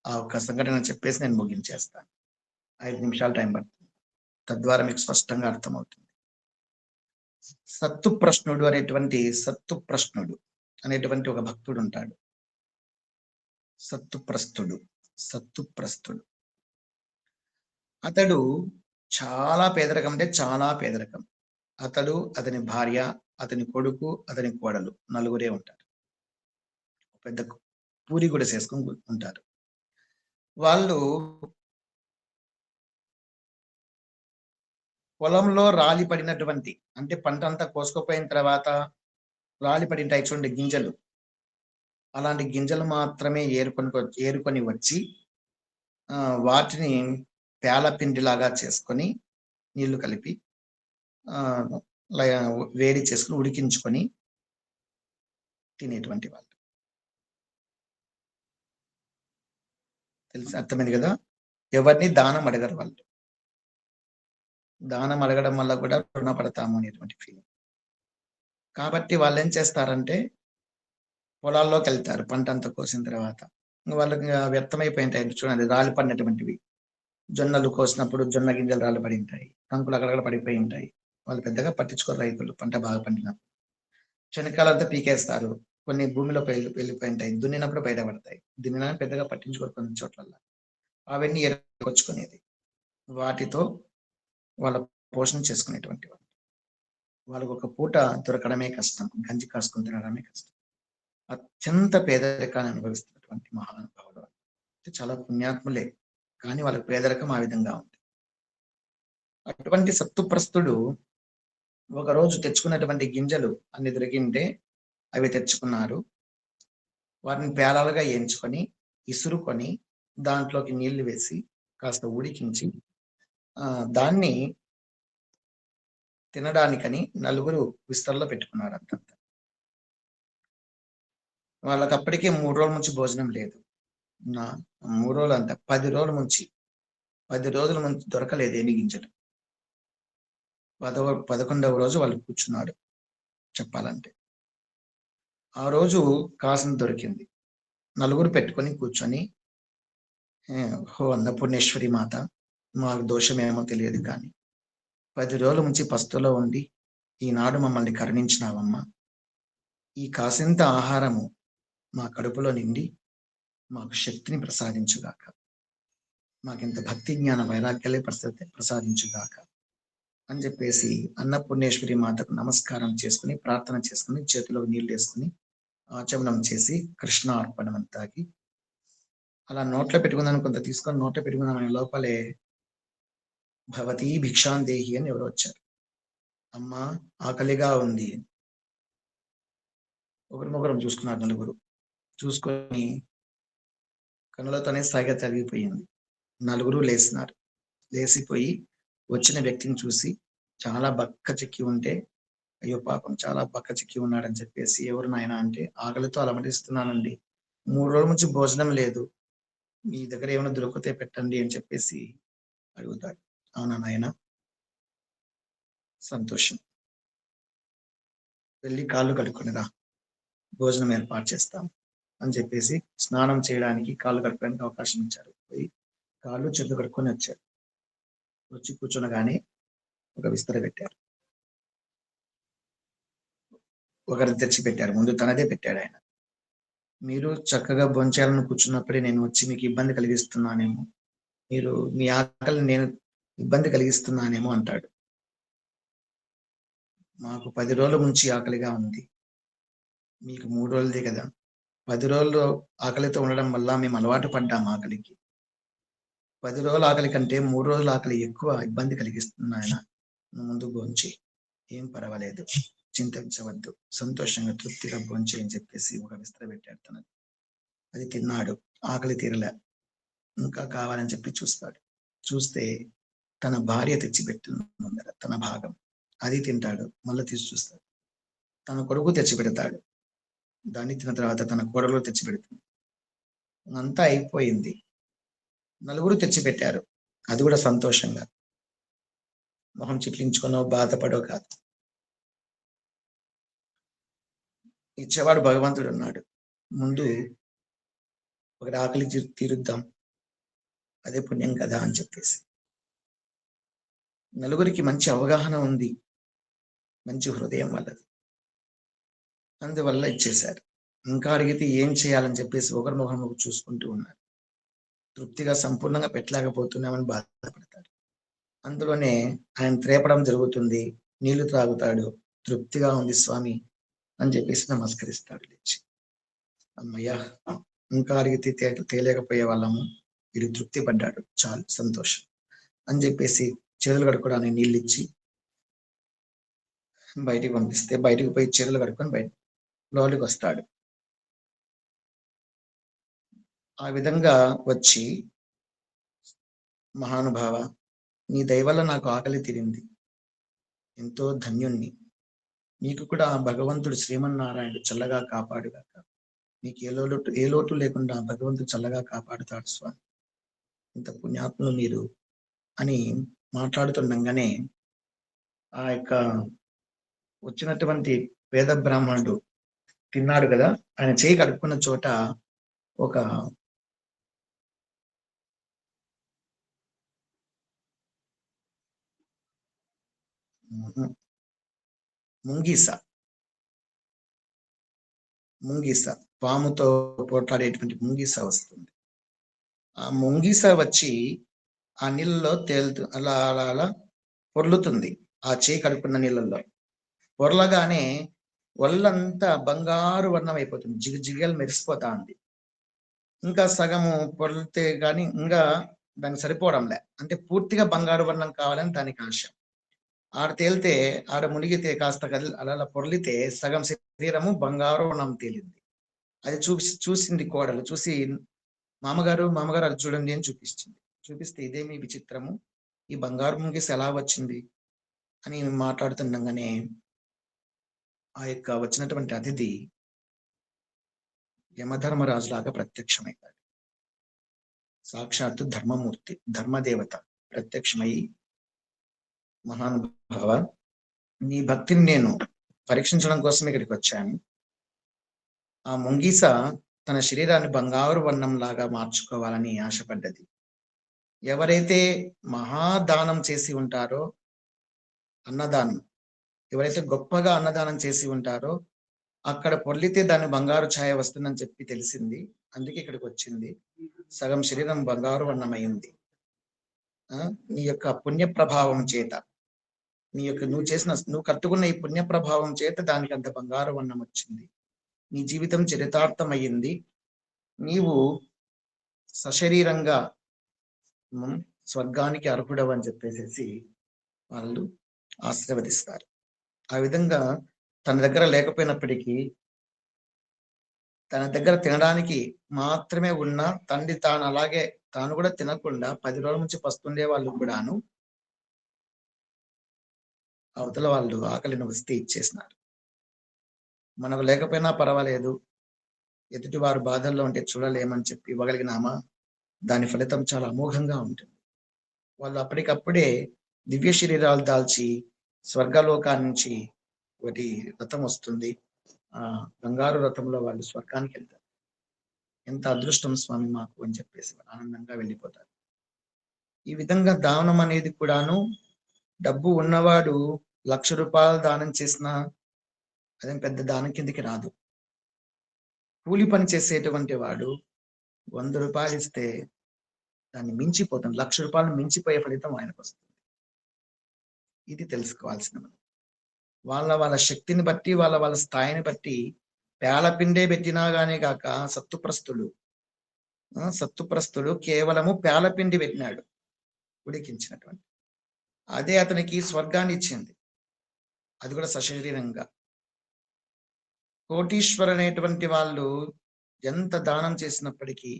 ఆ ఒక సంఘటన చెప్పేసి నేను ముగించేస్తాను. 5 నిమిషాలు టైం పడుతుంది, తద్వారా మీకు స్పష్టంగా అర్థమవుతుంది. సత్తుప్రశ్నుడు అనేటువంటి ఒక భక్తుడు ఉంటాడు. సత్తుప్రస్తుడు అతడు చాలా పేదరికం, అంటే చాలా పేదరికం. అతడు, అతని భార్య, అతని కొడుకు, అతని కోడలు, నలుగురే ఉంటారు. పెద్ద పూరి కూడా చేసుకుని ఉంటారు. వాళ్ళు పొలంలో రాలి పడినటువంటి, అంటే పంట అంతా కోసుకుపోయిన తర్వాత రాలి పడింటాయి చూడండి గింజలు, అలాంటి గింజలు మాత్రమే ఏరుకొని వచ్చి వాటిని పేలపిండిలాగా చేసుకొని నీళ్లు కలిపి వేడి చేసుకుని ఉడికించుకొని తినేటువంటి వాళ్ళు. తెలిసి అర్థమైంది కదా. ఎవరిని దానం అడగరు వాళ్ళు. దానం అడగడం వల్ల కూడా రుణపడతాము అనేటువంటి ఫీలింగ్. కాబట్టి వాళ్ళు ఏం చేస్తారంటే పొలాల్లోకి వెళ్తారు పంట అంతా కోసిన తర్వాత. వాళ్ళకి వ్యర్థమైపోయింటాయి చూడండి, రాలి పడినటువంటివి. జొన్నలు కోసినప్పుడు జొన్న గింజలు రాళ్ళు పడి ఉంటాయి, కంకులు అక్కడక్కడ పడిపోయి ఉంటాయి. వాళ్ళు పెద్దగా పట్టించుకోరు రైతులు. పంట బాగా పండినప్పుడు శనక్కాయలంతా పీకేస్తారు, కొన్ని భూమిలో వెళ్ళిపోయి ఉంటాయి, దున్నినప్పుడు బయటపడతాయి. దున్నినా పెద్దగా పట్టించుకోరు కొన్ని చోట్ల. అవన్నీ ఎరుకొచ్చుకునేది, వాటితో వాళ్ళ పోషణ చేసుకునేటువంటి వాళ్ళు. వాళ్ళకు ఒక పూట దొరకడమే కష్టం, గంజి కాసుకొని తినడమే కష్టం. అత్యంత పేదరికాన్ని అనుభవిస్తున్నటువంటి మహానుభావులు చాలా పుణ్యాత్ములే, కానీ వాళ్ళకి పేదరికం ఆ విధంగా ఉంది. అటువంటి సత్తుప్రస్తుడు ఒకరోజు తెచ్చుకున్నటువంటి గింజలు అన్ని దొరికింటే అవి తెచ్చుకున్నారు. వాటిని పేలాలుగా ఎంచుకొని ఇసురుకొని దాంట్లోకి నీళ్లు వేసి కాస్త ఉడికించి దాన్ని తినడానికని నలుగురు విస్తరలో పెట్టుకున్నారు. అంతంత వాళ్ళకి అప్పటికే 3 రోజుల నుంచి భోజనం లేదు. 3 రోజులు అంతా 10 రోజుల నుంచి దొరకలేదు ఏమి గింజలు. 11వ రోజు వాళ్ళు కూర్చున్నాడు. చెప్పాలంటే ఆ రోజు కాసిన దొరికింది. నలుగురు పెట్టుకొని కూర్చొని, హో అన్నపూర్ణేశ్వరి మాత, మాకు దోషమేమో తెలియదు కానీ 10 రోజుల నుంచి పస్తులో ఉండి ఈనాడు మమ్మల్ని కరుణించినావమ్మా. ఈ కాసింత ఆహారము మా కడుపులో నిండి మాకు శక్తిని ప్రసాదించుగాక, మాకింత భక్తి జ్ఞాన వైరాగ్యాలే ప్రసాదించుగాక అని చెప్పేసి అన్నపూర్ణేశ్వరి మాతకు నమస్కారం చేసుకుని ప్రార్థన చేసుకుని చేతిలో నీళ్ళు వేసుకుని ఆచమనం చేసి కృష్ణ అర్పణం తాగి అలా నోట్లో పెట్టుకుందామని కొంత తీసుకొని నోట్లో పెట్టుకుందామని లోపలే భవతీ భిక్షాందేహి అని ఎవరు వచ్చారు. అమ్మ ఆకలిగా ఉంది. ఒకరినొకరు చూసుకున్నారు నలుగురు. చూసుకొని కనులతోనే సాగ తరిగిపోయింది. నలుగురు లేచినారు. లేచిపోయి వచ్చిన వ్యక్తిని చూసి చాలా బక్క చిక్కి ఉంటే, అయ్యో పాపం చాలా బక్క చిక్కి ఉన్నాడని చెప్పేసి, ఎవరు నాయన అంటే, ఆకలితో అలమటిస్తున్నానండి, 3 రోజుల నుంచి భోజనం లేదు, మీ దగ్గర ఏమైనా దొరికితే పెట్టండి అని చెప్పేసి అడుగుతాడు. అవునా నాయన, సంతోషం, వెళ్ళి కాళ్ళు కడుక్కునిరా, భోజనం ఏర్పాటు చేస్తాం అని చెప్పేసి స్నానం చేయడానికి కాళ్ళు కడుక్కోడానికి అవకాశం ఇచ్చారు. పోయి కాళ్ళు చేతులు కడుక్కొని వచ్చారు. వచ్చి కూర్చునగానే ఒక విస్తర పెట్టారు. ఒకరిని తెచ్చి పెట్టారు. ముందు తనదే పెట్టాడు ఆయన. మీరు చక్కగా భోంచేయాలని కూర్చున్నప్పుడే నేను వచ్చి మీకు ఇబ్బంది కలిగిస్తున్నానేమో, మీరు మీ ఆకలిని నేను ఇబ్బంది కలిగిస్తున్నానేమో అంటాడు. మాకు 10 రోజుల నుంచి ఆకలిగా ఉంది, మీకు 3 రోజులదే కదా. 10 రోజులు ఆకలితో ఉండడం వల్ల మేము అలవాటు పడ్డాం ఆకలికి. 10 రోజుల ఆకలి కంటే 3 రోజుల ఆకలి ఎక్కువ ఇబ్బంది కలిగిస్తుంది ఆయన. ముందు భోంచి, ఏం పర్వాలేదు, చింతించవద్దు, సంతోషంగా తృప్తిగా భోంచి అని చెప్పేసి ఒక విస్తర పెట్టాడు తనది. అది తిన్నాడు. ఆకలి తీరలే. ఇంకా కావాలని చెప్పి చూస్తాడు. చూస్తే తన భార్య తెచ్చిపెట్టింది ముందర తన భాగం. అది తింటాడు. మళ్ళీ తీసి చూస్తాడు. తన కొడుకు తెచ్చిపెడతాడు. దాన్ని తిన్న తర్వాత తన కోడలు తెచ్చిపెడుతుంది. అంతా అయిపోయింది. నలుగురు తెచ్చిపెట్టారు. అది కూడా సంతోషంగా, మొహం చిట్లించుకునో బాధపడో కాదు. ఇచ్చేవాడు భగవంతుడు ఉన్నాడు. ముందు ఒకటి ఆకలి తీరుద్దాం, అదే పుణ్యం కదా అని చెప్పేసి నలుగురికి మంచి అవగాహన ఉంది, మంచి హృదయం వాళ్ళది. అందువల్ల ఇచ్చేశారు. ఇంకా అడిగితే ఏం చేయాలని చెప్పేసి ఒకరి ముఖం చూసుకుంటూ ఉన్నారు. తృప్తిగా సంపూర్ణంగా పెట్టలేకపోతున్నామని బాధపడతాడు. అందులోనే ఆయన త్రేపడం జరుగుతుంది. నీళ్లు త్రాగుతాడు. తృప్తిగా ఉంది స్వామి అని చెప్పేసి నమస్కరిస్తాడు లేచి. అమ్మయ్యా, ఇంకా అడిగితే తేలేకపోయే వాళ్ళము, వీడు తృప్తి పడ్డాడు, చాలు సంతోషం అని చెప్పేసి చేతులు కడుక్కోవడానికి నీళ్ళు ఇచ్చి బయటికి పంపిస్తే బయటికి పోయి చేతులు కడుక్కొని బయట లోపలికి వస్తాడు. ఆ విధంగా వచ్చి, మహానుభావ, నీ దయ వల్ల నాకు ఆకలి తీరింది, ఎంతో ధన్యుణ్ణి, నీకు కూడా భగవంతుడు శ్రీమన్నారాయణుడు చల్లగా కాపాడుగాక, నీకు ఏ లోటు లేకుండా భగవంతుడు చల్లగా కాపాడుతాడు స్వామి, ఇంత పుణ్యాత్ములు మీరు అని మాట్లాడుతుండగానే ఆ యొక్క వచ్చినటువంటి వేద బ్రాహ్మణుడు తిన్నాడు కదా, ఆయన చేయి కడుక్కున్న చోట ఒక ముంగీస పాముతో పోట్లాడేటువంటి ముంగీస వస్తుంది. ఆ ముంగీస వచ్చి ఆ నీళ్ళలో తేలుతూ అలా అలా అలా పొర్లుతుంది. ఆ చేయి కడుక్కున్న నీళ్ళల్లో పొర్లగానే ఒళ్ళంతా బంగారు వర్ణం అయిపోతుంది. జిగజిగలు మెరిసిపోతా ఉంది. ఇంకా సగము పొర్లితే గాని ఇంకా దానికి సరిపోవడంలే, అంటే పూర్తిగా బంగారు వర్ణం కావాలని దానికి ఆశ. ఆడ తేలితే, ఆడ మునిగితే కాస్త అలా పొర్లితే సగం శరీరము బంగారు వర్ణం తేలింది. అది చూసింది కోడలు. చూసి మామగారు అది చూడండి అని చూపిస్తుంది. చూపిస్తే ఇదేమి విచిత్రము, ఈ బంగారు ముంగిస ఎలా వచ్చింది అని మాట్లాడుతుండగానే ఆ యొక్క వచ్చినటువంటి అతిథి యమధర్మరాజులాగా ప్రత్యక్షమవుతాడు. సాక్షాత్తు ధర్మమూర్తి, ధర్మదేవత ప్రత్యక్షమై, మహానుభావ, నీ భక్తిని నేను పరీక్షించడం కోసం ఇక్కడికి వచ్చాను. ఆ ముంగీస తన శరీరాన్ని బంగారు వర్ణం లాగా మార్చుకోవాలని ఆశపడ్డది. ఎవరైతే మహాదానం చేసి ఉంటారో, అన్నదానం, ఎవరైతే గొప్పగా అన్నదానం చేసి ఉంటారో అక్కడ పొర్లితే దాని బంగారు ఛాయ వస్తుందని చెప్పి తెలిసింది. అందుకే ఇక్కడికి వచ్చింది. సగం శరీరం బంగారు వర్ణమైంది. నీ యొక్క పుణ్య ప్రభావం చేత, నువ్వు కట్టుకున్న ఈ పుణ్య ప్రభావం చేత దానికి అంత బంగారు వర్ణం వచ్చింది. నీ జీవితం చరితార్థమయ్యింది, నీవు సశరీరంగా స్వర్గానికి అర్హుడవు అని చెప్పేసి వాళ్ళు ఆశీర్వదిస్తారు. ఆ విధంగా తన దగ్గర లేకపోయినప్పటికీ తన దగ్గర తినడానికి మాత్రమే ఉన్న తండ్రి తాను అలాగే తాను కూడా తినకుండా 10 రోజుల నుంచి పస్తుండే వాళ్ళు కూడాను అవతల వాళ్ళు ఆకలిని వస్తే ఇచ్చేసినారు. మనకు లేకపోయినా పర్వాలేదు, ఎదుటి వారు బాధల్లో ఉంటే చూడలేమని చెప్పి ఇవ్వగలిగినామా, దాని ఫలితం చాలా అమోఘంగా ఉంటుంది. వాళ్ళు అప్పటికప్పుడే దివ్య శరీరాలు దాల్చి స్వర్గలోకాన్ని నుంచి ఒకటి రథం వస్తుంది, ఆ బంగారు రథంలో వాళ్ళు స్వర్గానికి వెళ్తారు. ఎంత అదృష్టం స్వామి మాకు అని చెప్పేసి ఆనందంగా వెళ్ళిపోతారు. ఈ విధంగా దానం అనేది కూడాను, డబ్బు ఉన్నవాడు 1,00,000 రూపాయలు దానం చేసినా అదేం పెద్ద దానం కిందికి రాదు. కూలి పని చేసేటువంటి వాడు 100 రూపాయలు ఇస్తే దాన్ని మించిపోతాం, 1,00,000 రూపాయలు మించిపోయే ఫలితం ఆయనకు వస్తుంది. ఇది తెలుసుకోవాల్సిన మనం. వాళ్ళ శక్తిని బట్టి వాళ్ళ స్థాయిని బట్టి పేలపిండే పెట్టినా గానే కాక సత్తుప్రస్తుడు కేవలము పేలపిండి పెట్టినాడు ఉడికించినటువంటి, అదే అతనికి స్వర్గాన్ని ఇచ్చింది, అది కూడా సశరీరంగా. కోటీశ్వరు అనేటువంటి వాళ్ళు ఎంత దానం చేసినప్పటికీ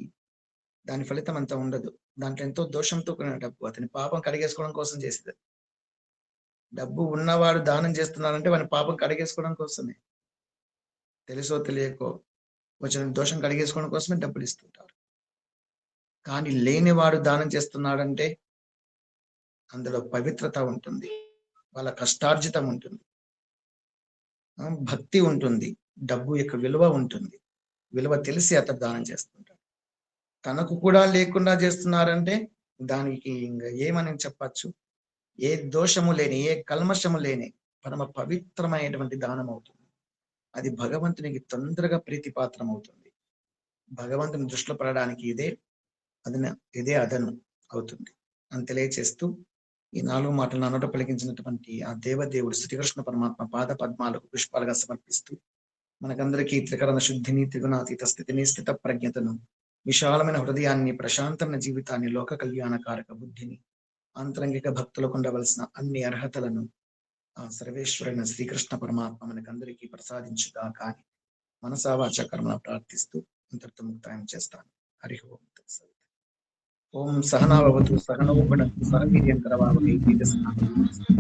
దాని ఫలితం అంత ఉండదు. దాంట్లో ఎంతో దోషంతో కూడిన డబ్బు, అతని పాపం కడిగేసుకోవడం కోసం చేసేది. డబ్బు ఉన్నవాడు దానం చేస్తున్నారంటే వాని పాపం కడిగేసుకోవడం కోసమే, తెలుసో తెలియకో వచ్చిన దోషం కడిగేసుకోవడం కోసమే డబ్బులు ఇస్తుంటారు. కానీ లేనివాడు దానం చేస్తున్నాడంటే అందులో పవిత్రత ఉంటుంది, వాళ్ళ కష్టార్జితం ఉంటుంది, భక్తి ఉంటుంది, డబ్బు యొక్క విలువ ఉంటుంది, విలువ తెలిసి అతడు దానం చేస్తుంటాడు. తనకు కూడా లేకుండా చేస్తున్నారంటే దానికి ఇంకా ఏమని చెప్పచ్చు, ఏ దోషము లేని, ఏ కల్మషము లేని పరమ పవిత్రమైనటువంటి దానం అవుతుంది. అది భగవంతునికి తొందరగా ప్రీతిపాత్రం అవుతుంది. భగవంతుని దృష్టిలో పడడానికి ఇదే అదను అవుతుంది అని తెలియచేస్తూ ఈ 4 మాటలు నానోట పలికించినటువంటి ఆ దేవదేవుడు శ్రీకృష్ణ పరమాత్మ పాద పద్మాలకు పుష్పాలుగా సమర్పిస్తూ మనకందరికీ త్రికరణ శుద్ధిని, త్రిగుణాతీత స్థితిని, స్థిత ప్రజ్ఞతను, విశాలమైన హృదయాన్ని, ప్రశాంతమైన జీవితాన్ని, లోక కళ్యాణకారక బుద్ధిని, ఆంతరంగిక భక్తులకు ఉండవలసిన అన్ని అర్హతలను ఆ సర్వేశ్వరైన శ్రీకృష్ణ పరమాత్మ మనకందరికీ ప్రసాదించుగా కానీ మనసా వాచ కర్మణ ప్రార్థిస్తూ ఇంతటితో ముక్తాయం చేస్తాను. హరి ఓం తత్సత్. ఓం సహనా భవతు, సహనౌ భునక్తు, సహ వీర్యం కరవావహై, తేజస్వినావధీతమస్తు.